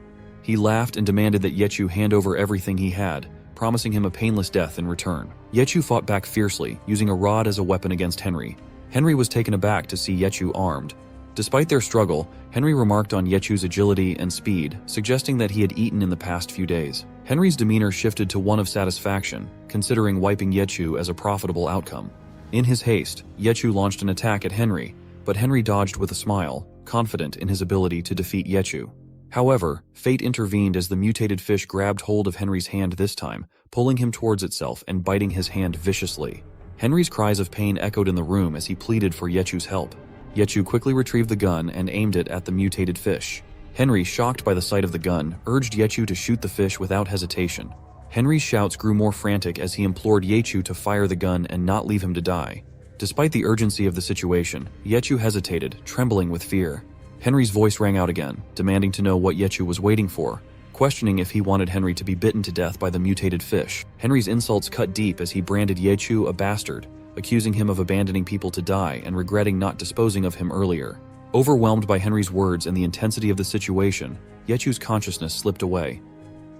He laughed and demanded that Yechu hand over everything he had, promising him a painless death in return. Yechu fought back fiercely, using a rod as a weapon against Henry. Henry was taken aback to see Yechu armed. Despite their struggle, Henry remarked on Yechu's agility and speed, suggesting that he had eaten in the past few days. Henry's demeanor shifted to one of satisfaction, considering wiping Yechu as a profitable outcome. In his haste, Yechu launched an attack at Henry, but Henry dodged with a smile, confident in his ability to defeat Yechu. However, fate intervened as the mutated fish grabbed hold of Henry's hand this time, pulling him towards itself and biting his hand viciously. Henry's cries of pain echoed in the room as he pleaded for Yechu's help. Yechu quickly retrieved the gun and aimed it at the mutated fish. Henry, shocked by the sight of the gun, urged Yechu to shoot the fish without hesitation. Henry's shouts grew more frantic as he implored Yechu to fire the gun and not leave him to die. Despite the urgency of the situation, Yechu hesitated, trembling with fear. Henry's voice rang out again, demanding to know what Yechu was waiting for, questioning if he wanted Henry to be bitten to death by the mutated fish. Henry's insults cut deep as he branded Yechu a bastard, accusing him of abandoning people to die and regretting not disposing of him earlier. Overwhelmed by Henry's words and the intensity of the situation, Yechu's consciousness slipped away.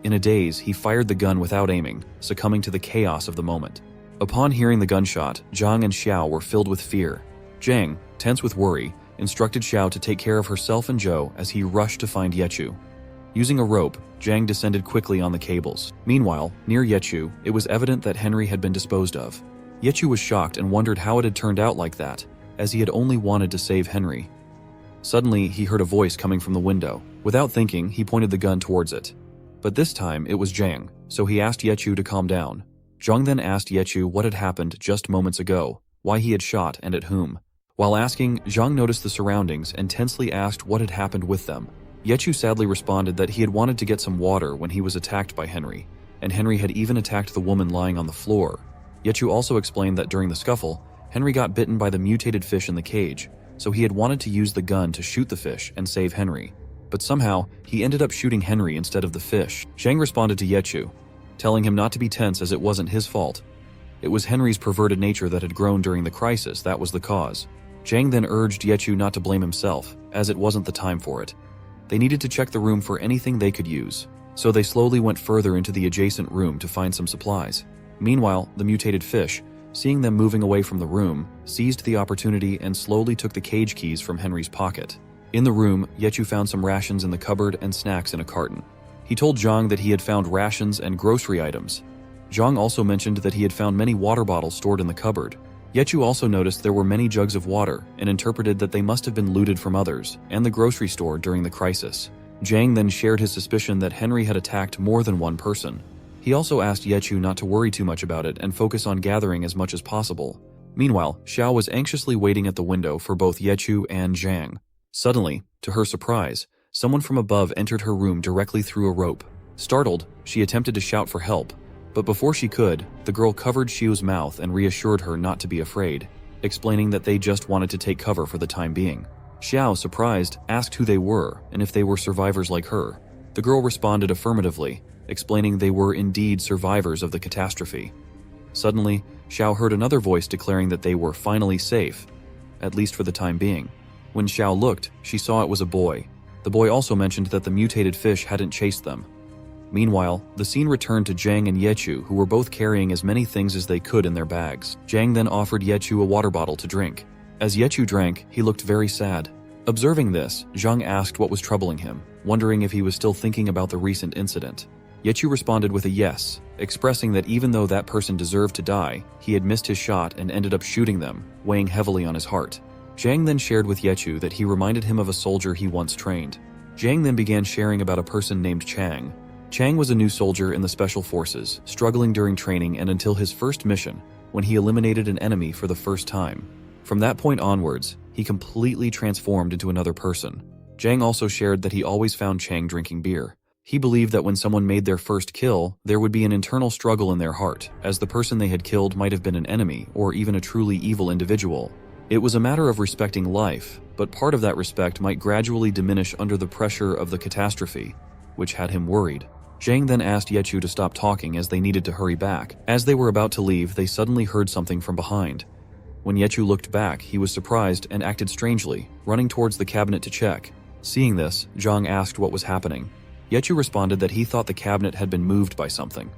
In a daze, he fired the gun without aiming, succumbing to the chaos of the moment. Upon hearing the gunshot, Zhang and Xiao were filled with fear. Zhang, tense with worry, instructed Xiao to take care of herself and Zhou as he rushed to find Yechu. Using a rope, Zhang descended quickly on the cables. Meanwhile, near Yechu, it was evident that Henry had been disposed of. Yechu was shocked and wondered how it had turned out like that, as he had only wanted to save Henry. Suddenly, he heard a voice coming from the window. Without thinking, he pointed the gun towards it. But this time, it was Zhang, so he asked Yechu to calm down. Zhang then asked Yechu what had happened just moments ago, why he had shot and at whom. While asking, Zhang noticed the surroundings and tensely asked what had happened with them. Yechu sadly responded that he had wanted to get some water when he was attacked by Henry, and Henry had even attacked the woman lying on the floor. Yechu also explained that during the scuffle, Henry got bitten by the mutated fish in the cage, so he had wanted to use the gun to shoot the fish and save Henry. But somehow, he ended up shooting Henry instead of the fish. Zhang responded to Yechu, telling him not to be tense as it wasn't his fault. It was Henry's perverted nature that had grown during the crisis that was the cause. Zhang then urged Yechu not to blame himself, as it wasn't the time for it. They needed to check the room for anything they could use, so they slowly went further into the adjacent room to find some supplies. Meanwhile, the mutated fish, seeing them moving away from the room, seized the opportunity and slowly took the cage keys from Henry's pocket. In the room, Yechu found some rations in the cupboard and snacks in a carton. He told Zhang that he had found rations and grocery items. Zhang also mentioned that he had found many water bottles stored in the cupboard. Yechu also noticed there were many jugs of water and interpreted that they must have been looted from others and the grocery store during the crisis. Zhang then shared his suspicion that Henry had attacked more than one person. He also asked Yechu not to worry too much about it and focus on gathering as much as possible. Meanwhile, Xiao was anxiously waiting at the window for both Yechu and Zhang. Suddenly, to her surprise, someone from above entered her room directly through a rope. Startled, she attempted to shout for help, but before she could, the girl covered Xiu's mouth and reassured her not to be afraid, explaining that they just wanted to take cover for the time being. Xiao, surprised, asked who they were and if they were survivors like her. The girl responded affirmatively, explaining they were indeed survivors of the catastrophe. Suddenly, Xiao heard another voice declaring that they were finally safe, at least for the time being. When Xiao looked, she saw it was a boy. The boy also mentioned that the mutated fish hadn't chased them. Meanwhile, the scene returned to Zhang and Yechu, who were both carrying as many things as they could in their bags. Zhang then offered Yechu a water bottle to drink. As Yechu drank, he looked very sad. Observing this, Zhang asked what was troubling him, wondering if he was still thinking about the recent incident. Yechu responded with a yes, expressing that even though that person deserved to die, he had missed his shot and ended up shooting them, weighing heavily on his heart. Zhang then shared with Yechu that he reminded him of a soldier he once trained. Zhang then began sharing about a person named Chang. Chang was a new soldier in the Special Forces, struggling during training and until his first mission, when he eliminated an enemy for the first time. From that point onwards, he completely transformed into another person. Zhang also shared that he always found Chang drinking beer. He believed that when someone made their first kill, there would be an internal struggle in their heart, as the person they had killed might have been an enemy or even a truly evil individual. It was a matter of respecting life, but part of that respect might gradually diminish under the pressure of the catastrophe, which had him worried. Zhang then asked Yechu to stop talking as they needed to hurry back. As they were about to leave, they suddenly heard something from behind. When Yechu looked back, he was surprised and acted strangely, running towards the cabinet to check. Seeing this, Zhang asked what was happening. Yechu responded that he thought the cabinet had been moved by something.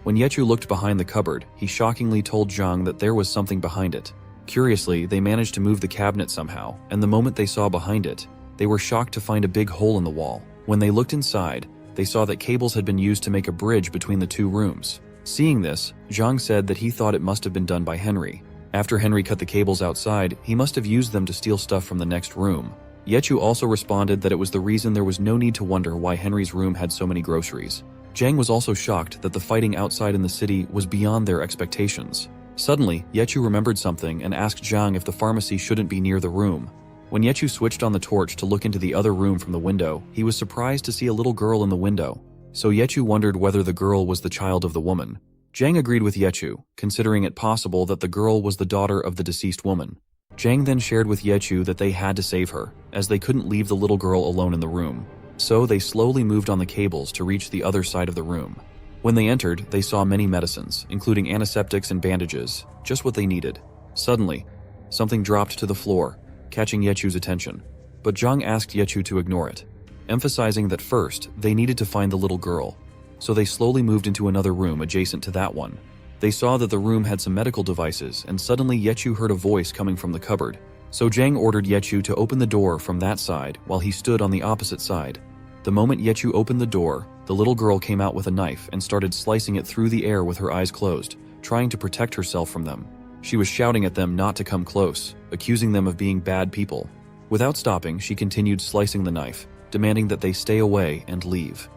When Yechu looked behind the cupboard, he shockingly told Zhang that there was something behind it. Curiously, they managed to move the cabinet somehow, and the moment they saw behind it, they were shocked to find a big hole in the wall. When they looked inside, they saw that cables had been used to make a bridge between the two rooms. Seeing this, Zhang said that he thought it must have been done by Henry. After Henry cut the cables outside, he must have used them to steal stuff from the next room. Yechu also responded that it was the reason there was no need to wonder why Henry's room had so many groceries. Zhang was also shocked that the fighting outside in the city was beyond their expectations. Suddenly, Yechu remembered something and asked Zhang if the pharmacy shouldn't be near the room. When Yechu switched on the torch to look into the other room from the window, he was surprised to see a little girl in the window. So Yechu wondered whether the girl was the child of the woman. Zhang agreed with Yechu, considering it possible that the girl was the daughter of the deceased woman. Zhang then shared with Yechu that they had to save her, as they couldn't leave the little girl alone in the room. So they slowly moved on the cables to reach the other side of the room. When they entered, they saw many medicines, including antiseptics and bandages, just what they needed. Suddenly, something dropped to the floor, catching Yechu's attention, but Zhang asked Yechu to ignore it, emphasizing that first, they needed to find the little girl. So they slowly moved into another room adjacent to that one. They saw that the room had some medical devices, and suddenly Yechu heard a voice coming from the cupboard. So Zhang ordered Yechu to open the door from that side while he stood on the opposite side. The moment Yechu opened the door, the little girl came out with a knife and started slicing it through the air with her eyes closed, trying to protect herself from them. She was shouting at them not to come close, accusing them of being bad people. Without stopping, she continued slicing the knife, demanding that they stay away and leave.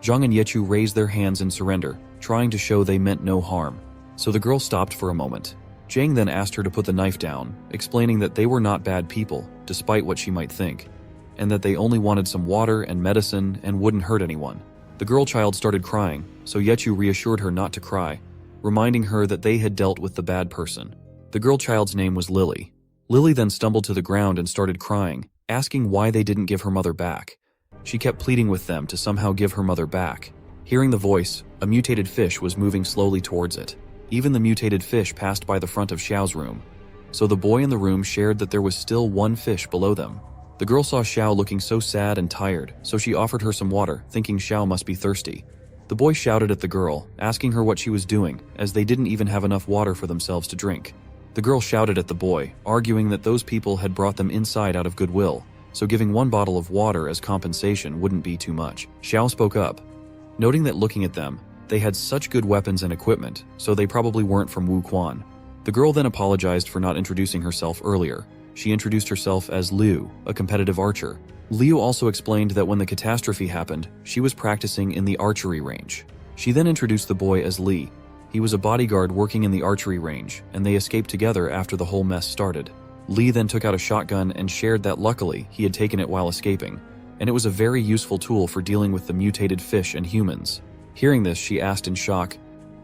Zhang and Yechu raised their hands in surrender, trying to show they meant no harm. So the girl stopped for a moment. Zhang then asked her to put the knife down, explaining that they were not bad people, despite what she might think, and that they only wanted some water and medicine and wouldn't hurt anyone. The girl child started crying, so Yechu reassured her not to cry, reminding her that they had dealt with the bad person. The girl child's name was Lily. Lily then stumbled to the ground and started crying, asking why they didn't give her mother back. She kept pleading with them to somehow give her mother back. Hearing the voice, a mutated fish was moving slowly towards it. Even the mutated fish passed by the front of Xiao's room. So the boy in the room shared that there was still one fish below them. The girl saw Xiao looking so sad and tired, so she offered her some water, thinking Xiao must be thirsty. The boy shouted at the girl, asking her what she was doing, as they didn't even have enough water for themselves to drink. The girl shouted at the boy, arguing that those people had brought them inside out of goodwill, so giving one bottle of water as compensation wouldn't be too much. Xiao spoke up, noting that looking at them, they had such good weapons and equipment, so they probably weren't from Wu Quan. The girl then apologized for not introducing herself earlier. She introduced herself as Liu, a competitive archer. Liu also explained that when the catastrophe happened, she was practicing in the archery range. She then introduced the boy as Li. He was a bodyguard working in the archery range, and they escaped together after the whole mess started. Li then took out a shotgun and shared that luckily he had taken it while escaping, and it was a very useful tool for dealing with the mutated fish and humans. Hearing this, she asked in shock,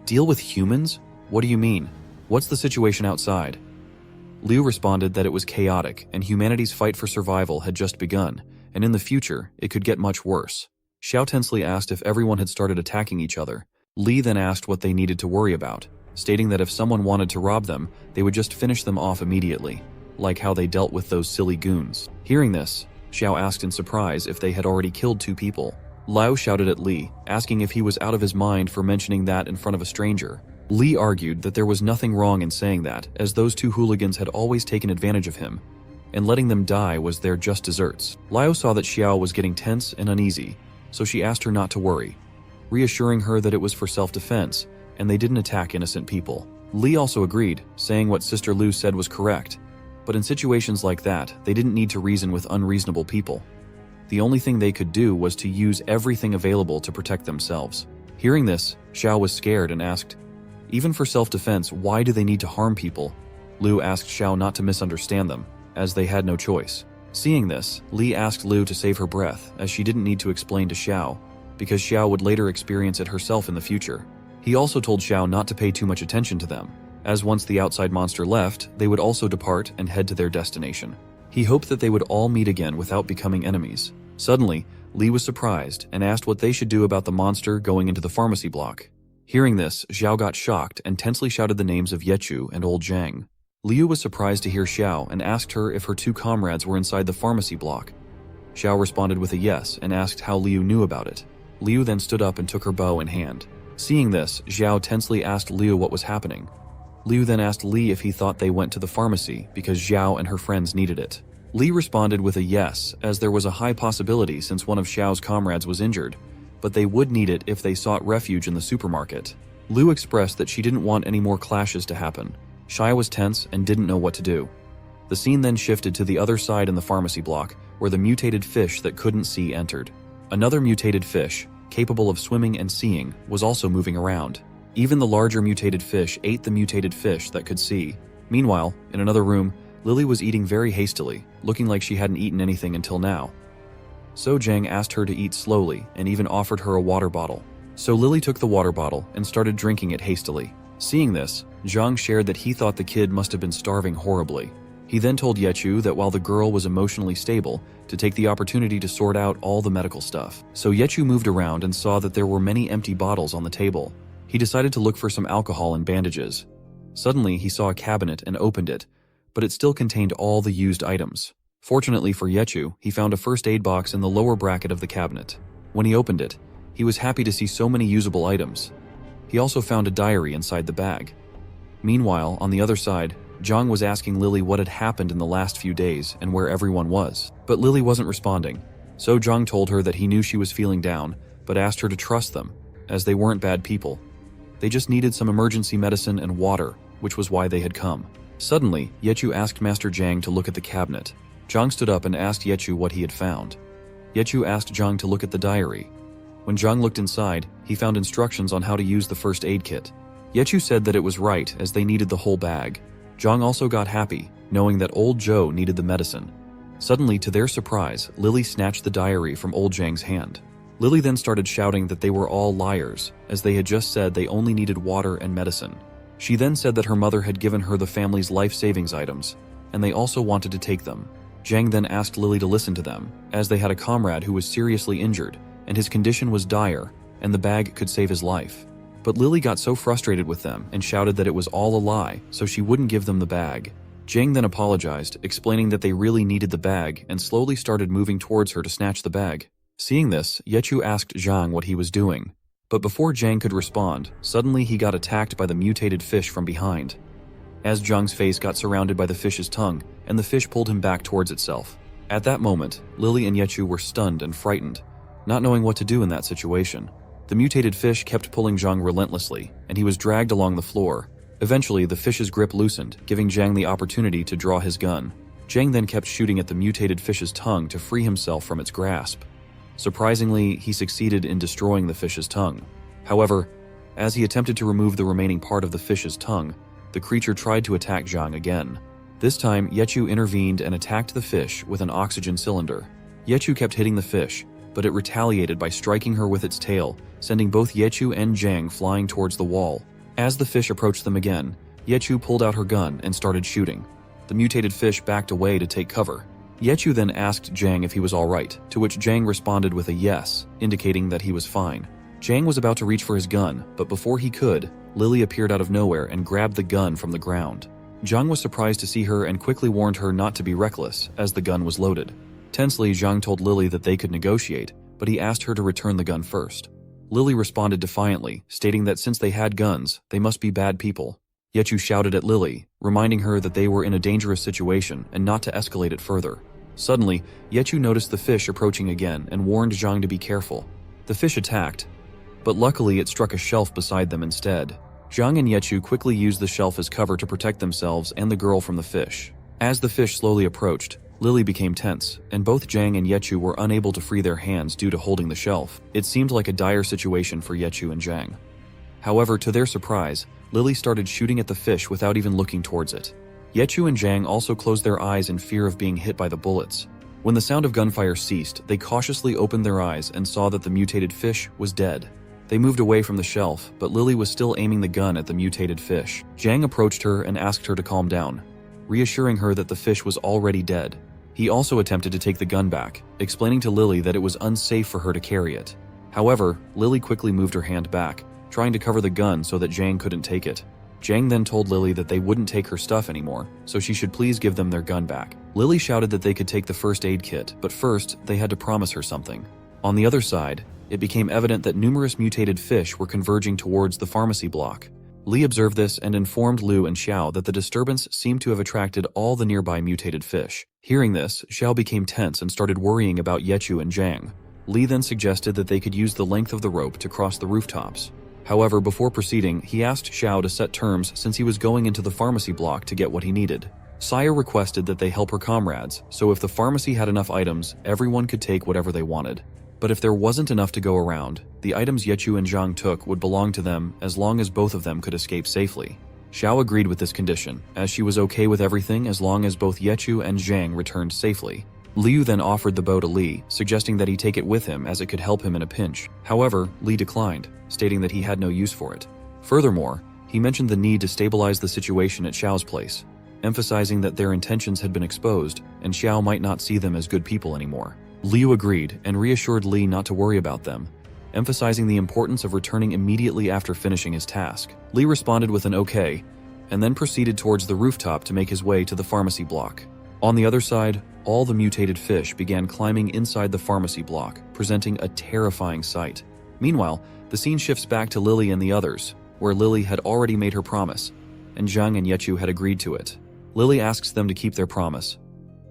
"Deal with humans? What do you mean? What's the situation outside?" Liu responded that it was chaotic and humanity's fight for survival had just begun, and in the future, it could get much worse. Xiao tensely asked if everyone had started attacking each other. Li then asked what they needed to worry about, stating that if someone wanted to rob them, they would just finish them off immediately, like how they dealt with those silly goons. Hearing this, Xiao asked in surprise if they had already killed 2 people. Lao shouted at Li, asking if he was out of his mind for mentioning that in front of a stranger. Li argued that there was nothing wrong in saying that, as those 2 hooligans had always taken advantage of him, and letting them die was their just desserts. Lao saw that Xiao was getting tense and uneasy, so she asked her not to worry, reassuring her that it was for self-defense, and they didn't attack innocent people. Li also agreed, saying what Sister Lu said was correct, but in situations like that, they didn't need to reason with unreasonable people. The only thing they could do was to use everything available to protect themselves. Hearing this, Xiao was scared and asked, "Even for self-defense, why do they need to harm people?" Liu asked Xiao not to misunderstand them, as they had no choice. Seeing this, Li asked Liu to save her breath, as she didn't need to explain to Xiao, because Xiao would later experience it herself in the future. He also told Xiao not to pay too much attention to them, as once the outside monster left, they would also depart and head to their destination. He hoped that they would all meet again without becoming enemies. Suddenly, Li was surprised and asked what they should do about the monster going into the pharmacy block. Hearing this, Xiao got shocked and tensely shouted the names of Yechu and old Zhang. Liu was surprised to hear Xiao and asked her if her 2 comrades were inside the pharmacy block. Xiao responded with a yes and asked how Liu knew about it. Liu then stood up and took her bow in hand. Seeing this, Xiao tensely asked Liu what was happening. Liu then asked Li if he thought they went to the pharmacy because Xiao and her friends needed it. Li responded with a yes, as there was a high possibility since one of Xiao's comrades was injured, but they would need it if they sought refuge in the supermarket. Liu expressed that she didn't want any more clashes to happen. Xia was tense and didn't know what to do. The scene then shifted to the other side in the pharmacy block, where the mutated fish that couldn't see entered. Another mutated fish, capable of swimming and seeing, was also moving around. Even the larger mutated fish ate the mutated fish that could see. Meanwhile, in another room, Lily was eating very hastily, looking like she hadn't eaten anything until now. So Zhang asked her to eat slowly and even offered her a water bottle. So Lily took the water bottle and started drinking it hastily. Seeing this, Zhang shared that he thought the kid must have been starving horribly. He then told Yechu that while the girl was emotionally stable, to take the opportunity to sort out all the medical stuff. So Yechu moved around and saw that there were many empty bottles on the table. He decided to look for some alcohol and bandages. Suddenly, he saw a cabinet and opened it, but it still contained all the used items. Fortunately for Yechu, he found a first aid box in the lower bracket of the cabinet. When he opened it, he was happy to see so many usable items. He also found a diary inside the bag. Meanwhile, on the other side, Zhang was asking Lily what had happened in the last few days and where everyone was. But Lily wasn't responding. So Zhang told her that he knew she was feeling down, but asked her to trust them, as they weren't bad people. They just needed some emergency medicine and water, which was why they had come. Suddenly, Yechu asked Master Zhang to look at the cabinet. Zhang stood up and asked Yechu what he had found. Yechu asked Zhang to look at the diary. When Zhang looked inside, he found instructions on how to use the first aid kit. Yechu said that it was right, as they needed the whole bag. Zhang also got happy, knowing that old Zhou needed the medicine. Suddenly, to their surprise, Lily snatched the diary from old Zhang's hand. Lily then started shouting that they were all liars, as they had just said they only needed water and medicine. She then said that her mother had given her the family's life savings items, and they also wanted to take them. Zhang then asked Lily to listen to them, as they had a comrade who was seriously injured, and his condition was dire, and the bag could save his life. But Lily got so frustrated with them and shouted that it was all a lie, so she wouldn't give them the bag. Zhang then apologized, explaining that they really needed the bag, and slowly started moving towards her to snatch the bag. Seeing this, Yechu asked Zhang what he was doing. But before Zhang could respond, suddenly he got attacked by the mutated fish from behind. As Zhang's face got surrounded by the fish's tongue, and the fish pulled him back towards itself. At that moment, Lily and Yechu were stunned and frightened, not knowing what to do in that situation. The mutated fish kept pulling Zhang relentlessly, and he was dragged along the floor. Eventually, the fish's grip loosened, giving Zhang the opportunity to draw his gun. Zhang then kept shooting at the mutated fish's tongue to free himself from its grasp. Surprisingly, he succeeded in destroying the fish's tongue. However, as he attempted to remove the remaining part of the fish's tongue, the creature tried to attack Zhang again. This time, Yechu intervened and attacked the fish with an oxygen cylinder. Yechu kept hitting the fish, but it retaliated by striking her with its tail, sending both Yechu and Zhang flying towards the wall. As the fish approached them again, Yechu pulled out her gun and started shooting. The mutated fish backed away to take cover. Yechu then asked Zhang if he was alright, to which Zhang responded with a yes, indicating that he was fine. Zhang was about to reach for his gun, but before he could, Lily appeared out of nowhere and grabbed the gun from the ground. Zhang was surprised to see her and quickly warned her not to be reckless, as the gun was loaded. Tensely, Zhang told Lily that they could negotiate, but he asked her to return the gun first. Lily responded defiantly, stating that since they had guns, they must be bad people. Yechu shouted at Lily, reminding her that they were in a dangerous situation and not to escalate it further. Suddenly, Yechu noticed the fish approaching again and warned Zhang to be careful. The fish attacked, but luckily it struck a shelf beside them instead. Zhang and Yechu quickly used the shelf as cover to protect themselves and the girl from the fish. As the fish slowly approached, Lily became tense, and both Zhang and Yechu were unable to free their hands due to holding the shelf. It seemed like a dire situation for Yechu and Zhang. However, to their surprise, Lily started shooting at the fish without even looking towards it. Yechu and Zhang also closed their eyes in fear of being hit by the bullets. When the sound of gunfire ceased, they cautiously opened their eyes and saw that the mutated fish was dead. They moved away from the shelf, but Lily was still aiming the gun at the mutated fish. Zhang approached her and asked her to calm down, reassuring her that the fish was already dead. He also attempted to take the gun back, explaining to Lily that it was unsafe for her to carry it. However, Lily quickly moved her hand back, trying to cover the gun so that Zhang couldn't take it. Zhang then told Lily that they wouldn't take her stuff anymore, so she should please give them their gun back. Lily shouted that they could take the first aid kit, but first, they had to promise her something. On the other side, it became evident that numerous mutated fish were converging towards the pharmacy block. Li observed this and informed Liu and Xiao that the disturbance seemed to have attracted all the nearby mutated fish. Hearing this, Xiao became tense and started worrying about Yechu and Zhang. Li then suggested that they could use the length of the rope to cross the rooftops. However, before proceeding, he asked Xiao to set terms since he was going into the pharmacy block to get what he needed. Saya requested that they help her comrades, so if the pharmacy had enough items, everyone could take whatever they wanted. But if there wasn't enough to go around, the items Yechu and Zhang took would belong to them as long as both of them could escape safely. Xiao agreed with this condition, as she was okay with everything as long as both Yechu and Zhang returned safely. Liu then offered the bow to Li, suggesting that he take it with him as it could help him in a pinch. However, Li declined, stating that he had no use for it. Furthermore, he mentioned the need to stabilize the situation at Xiao's place, emphasizing that their intentions had been exposed and Xiao might not see them as good people anymore. Liu agreed and reassured Li not to worry about them, emphasizing the importance of returning immediately after finishing his task. Li responded with an okay, and then proceeded towards the rooftop to make his way to the pharmacy block. On the other side, all the mutated fish began climbing inside the pharmacy block, presenting a terrifying sight. Meanwhile, the scene shifts back to Lily and the others, where Lily had already made her promise, and Zhang and Yechu had agreed to it. Lily asks them to keep their promise,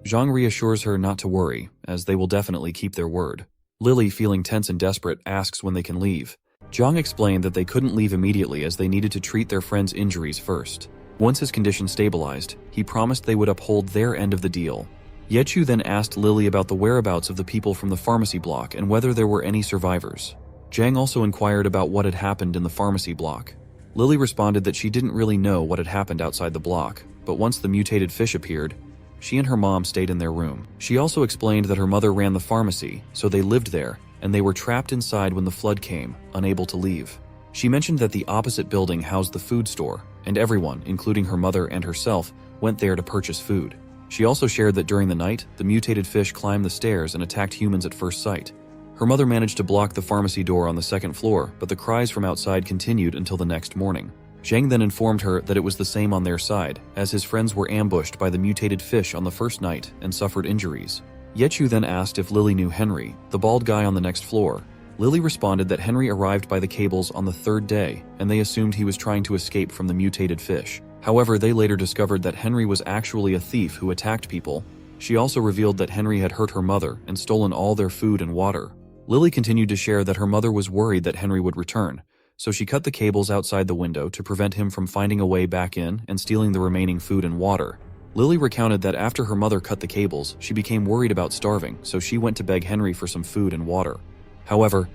Zhang reassures her not to worry, as they will definitely keep their word. Lily, feeling tense and desperate, asks when they can leave. Zhang explained that they couldn't leave immediately as they needed to treat their friend's injuries first. Once his condition stabilized, he promised they would uphold their end of the deal. Yechu then asked Lily about the whereabouts of the people from the pharmacy block and whether there were any survivors. Zhang also inquired about what had happened in the pharmacy block. Lily responded that she didn't really know what had happened outside the block, but once the mutated fish appeared, she and her mom stayed in their room. She also explained that her mother ran the pharmacy, so they lived there, and they were trapped inside when the flood came, unable to leave. She mentioned that the opposite building housed the food store, and everyone, including her mother and herself, went there to purchase food. She also shared that during the night, the mutated fish climbed the stairs and attacked humans at first sight. Her mother managed to block the pharmacy door on the second floor, but the cries from outside continued until the next morning. Zhang then informed her that it was the same on their side, as his friends were ambushed by the mutated fish on the first night and suffered injuries. Yechu then asked if Lily knew Henry, the bald guy on the next floor. Lily responded that Henry arrived by the cables on the third day, and they assumed he was trying to escape from the mutated fish. However, they later discovered that Henry was actually a thief who attacked people. She also revealed that Henry had hurt her mother and stolen all their food and water. Lily continued to share that her mother was worried that Henry would return, so she cut the cables outside the window to prevent him from finding a way back in and stealing the remaining food and water. Lily recounted that after her mother cut the cables, she became worried about starving, so she went to beg Henry for some food and water. However,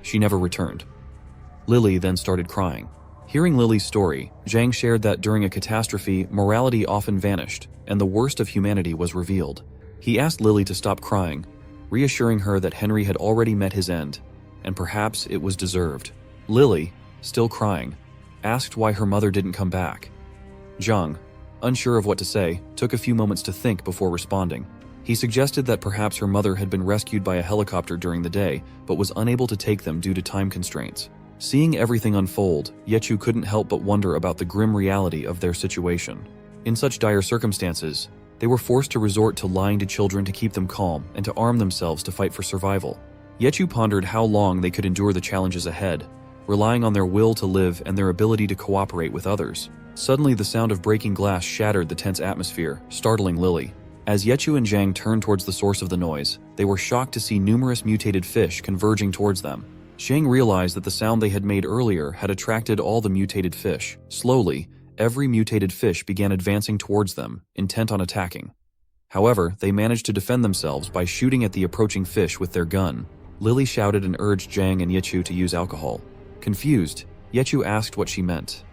she never returned. Lily then started crying. Hearing Lily's story, Zhang shared that during a catastrophe, morality often vanished, and the worst of humanity was revealed. He asked Lily to stop crying, reassuring her that Henry had already met his end, and perhaps it was deserved. Lily, still crying, asked why her mother didn't come back. Zhang, unsure of what to say, took a few moments to think before responding. He suggested that perhaps her mother had been rescued by a helicopter during the day, but was unable to take them due to time constraints. Seeing everything unfold, Yechu couldn't help but wonder about the grim reality of their situation. In such dire circumstances, they were forced to resort to lying to children to keep them calm and to arm themselves to fight for survival. Yechu pondered how long they could endure the challenges ahead, relying on their will to live and their ability to cooperate with others. Suddenly, the sound of breaking glass shattered the tense atmosphere, startling Lily. As Yechu and Zhang turned towards the source of the noise, they were shocked to see numerous mutated fish converging towards them. Zhang realized that the sound they had made earlier had attracted all the mutated fish. Slowly, every mutated fish began advancing towards them, intent on attacking. However, they managed to defend themselves by shooting at the approaching fish with their gun. Lily shouted and urged Zhang and Yechu to use alcohol. Confused, Yechu asked what she meant.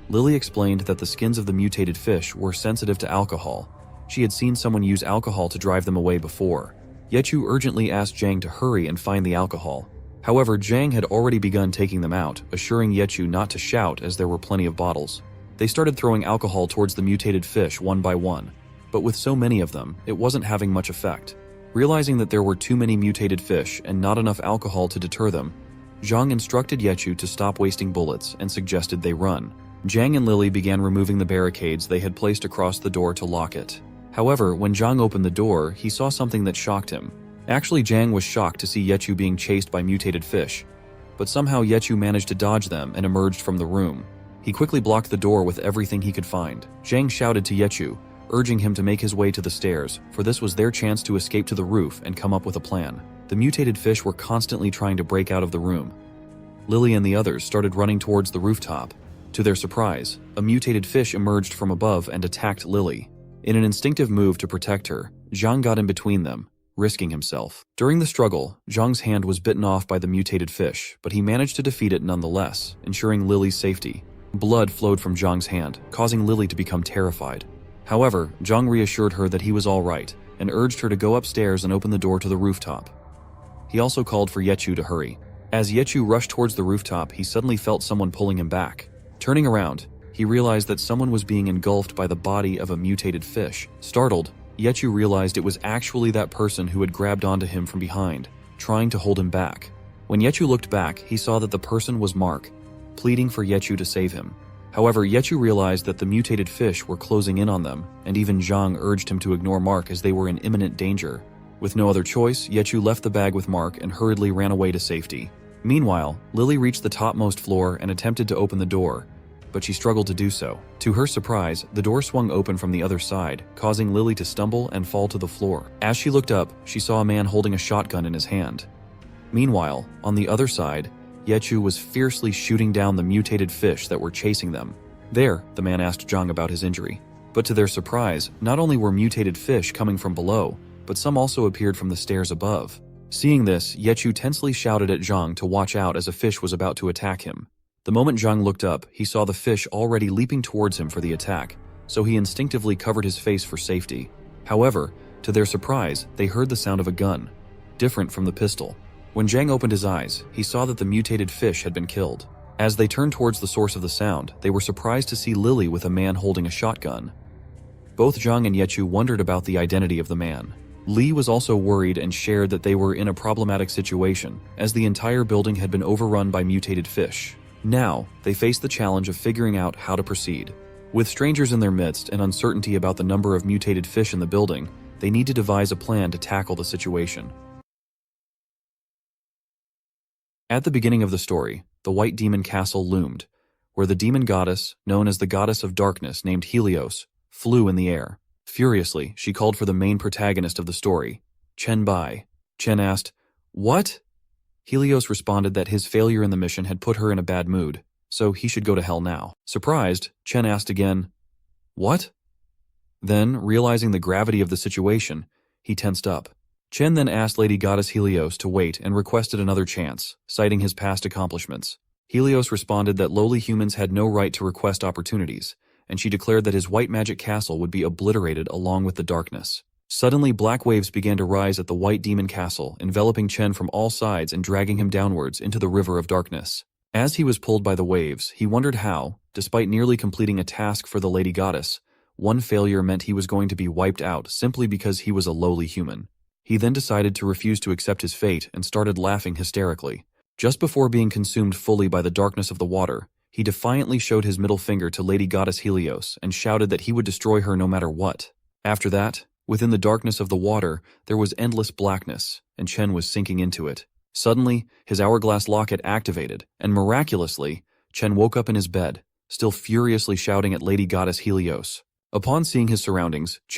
Lily explained that the skins of the mutated fish were sensitive to alcohol. She had seen someone use alcohol to drive them away before. Yechu urgently asked Zhang to hurry and find the alcohol. However, Zhang had already begun taking them out, assuring Yechu not to shout as there were plenty of bottles. They started throwing alcohol towards the mutated fish one by one, but with so many of them, it wasn't having much effect. Realizing that there were too many mutated fish and not enough alcohol to deter them, Zhang instructed Yechu to stop wasting bullets and suggested they run. Zhang and Lily began removing the barricades they had placed across the door to lock it. However, when Zhang opened the door, he saw something that shocked him. Actually, Zhang was shocked to see Yechu being chased by mutated fish, but somehow Yechu managed to dodge them and emerged from the room. He quickly blocked the door with everything he could find. Zhang shouted to Yechu, urging him to make his way to the stairs, for this was their chance to escape to the roof and come up with a plan. The mutated fish were constantly trying to break out of the room. Lily and the others started running towards the rooftop. To their surprise, a mutated fish emerged from above and attacked Lily. In an instinctive move to protect her, Zhang got in between them, risking himself. During the struggle, Zhang's hand was bitten off by the mutated fish, but he managed to defeat it nonetheless, ensuring Lily's safety. Blood flowed from Zhang's hand, causing Lily to become terrified. However, Zhang reassured her that he was all right, and urged her to go upstairs and open the door to the rooftop. He also called for Yechu to hurry. As Yechu rushed towards the rooftop, he suddenly felt someone pulling him back. Turning around, he realized that someone was being engulfed by the body of a mutated fish. Startled, Yechu realized it was actually that person who had grabbed onto him from behind, trying to hold him back. When Yechu looked back, he saw that the person was Mark, pleading for Yechu to save him. However, Yechu realized that the mutated fish were closing in on them, and even Zhang urged him to ignore Mark as they were in imminent danger. With no other choice, Yechu left the bag with Mark and hurriedly ran away to safety. Meanwhile, Lily reached the topmost floor and attempted to open the door, but she struggled to do so. To her surprise, the door swung open from the other side, causing Lily to stumble and fall to the floor. As she looked up, she saw a man holding a shotgun in his hand. Meanwhile, on the other side, Yechu was fiercely shooting down the mutated fish that were chasing them. There, the man asked Zhang about his injury. But to their surprise, not only were mutated fish coming from below, but some also appeared from the stairs above. Seeing this, Yechu tensely shouted at Zhang to watch out as a fish was about to attack him. The moment Zhang looked up, he saw the fish already leaping towards him for the attack, so he instinctively covered his face for safety. However, to their surprise, they heard the sound of a gun, different from the pistol. When Zhang opened his eyes, he saw that the mutated fish had been killed. As they turned towards the source of the sound, they were surprised to see Lily with a man holding a shotgun. Both Zhang and Yechu wondered about the identity of the man. Li was also worried and shared that they were in a problematic situation, as the entire building had been overrun by mutated fish. Now, they faced the challenge of figuring out how to proceed. With strangers in their midst and uncertainty about the number of mutated fish in the building, they need to devise a plan to tackle the situation. At the beginning of the story, the White Demon Castle loomed, where the demon goddess, known as the Goddess of Darkness named Helios, flew in the air. Furiously, she called for the main protagonist of the story, Chen Bai. Chen asked, "What?" Helios responded that his failure in the mission had put her in a bad mood, so he should go to hell now. Surprised, Chen asked again, "What?" Then, realizing the gravity of the situation, he tensed up. Chen then asked Lady Goddess Helios to wait and requested another chance, citing his past accomplishments. Helios responded that lowly humans had no right to request opportunities, and she declared that his white magic castle would be obliterated along with the darkness. Suddenly, black waves began to rise at the White Demon Castle, enveloping Chen from all sides and dragging him downwards into the river of darkness. As he was pulled by the waves, he wondered how, despite nearly completing a task for the Lady Goddess, one failure meant he was going to be wiped out simply because he was a lowly human. He then decided to refuse to accept his fate and started laughing hysterically. Just before being consumed fully by the darkness of the water, he defiantly showed his middle finger to Lady Goddess Helios and shouted that he would destroy her no matter what. After that, within the darkness of the water, there was endless blackness, and Chen was sinking into it. Suddenly, his hourglass locket activated, and miraculously, Chen woke up in his bed, still furiously shouting at Lady Goddess Helios. Upon seeing his surroundings,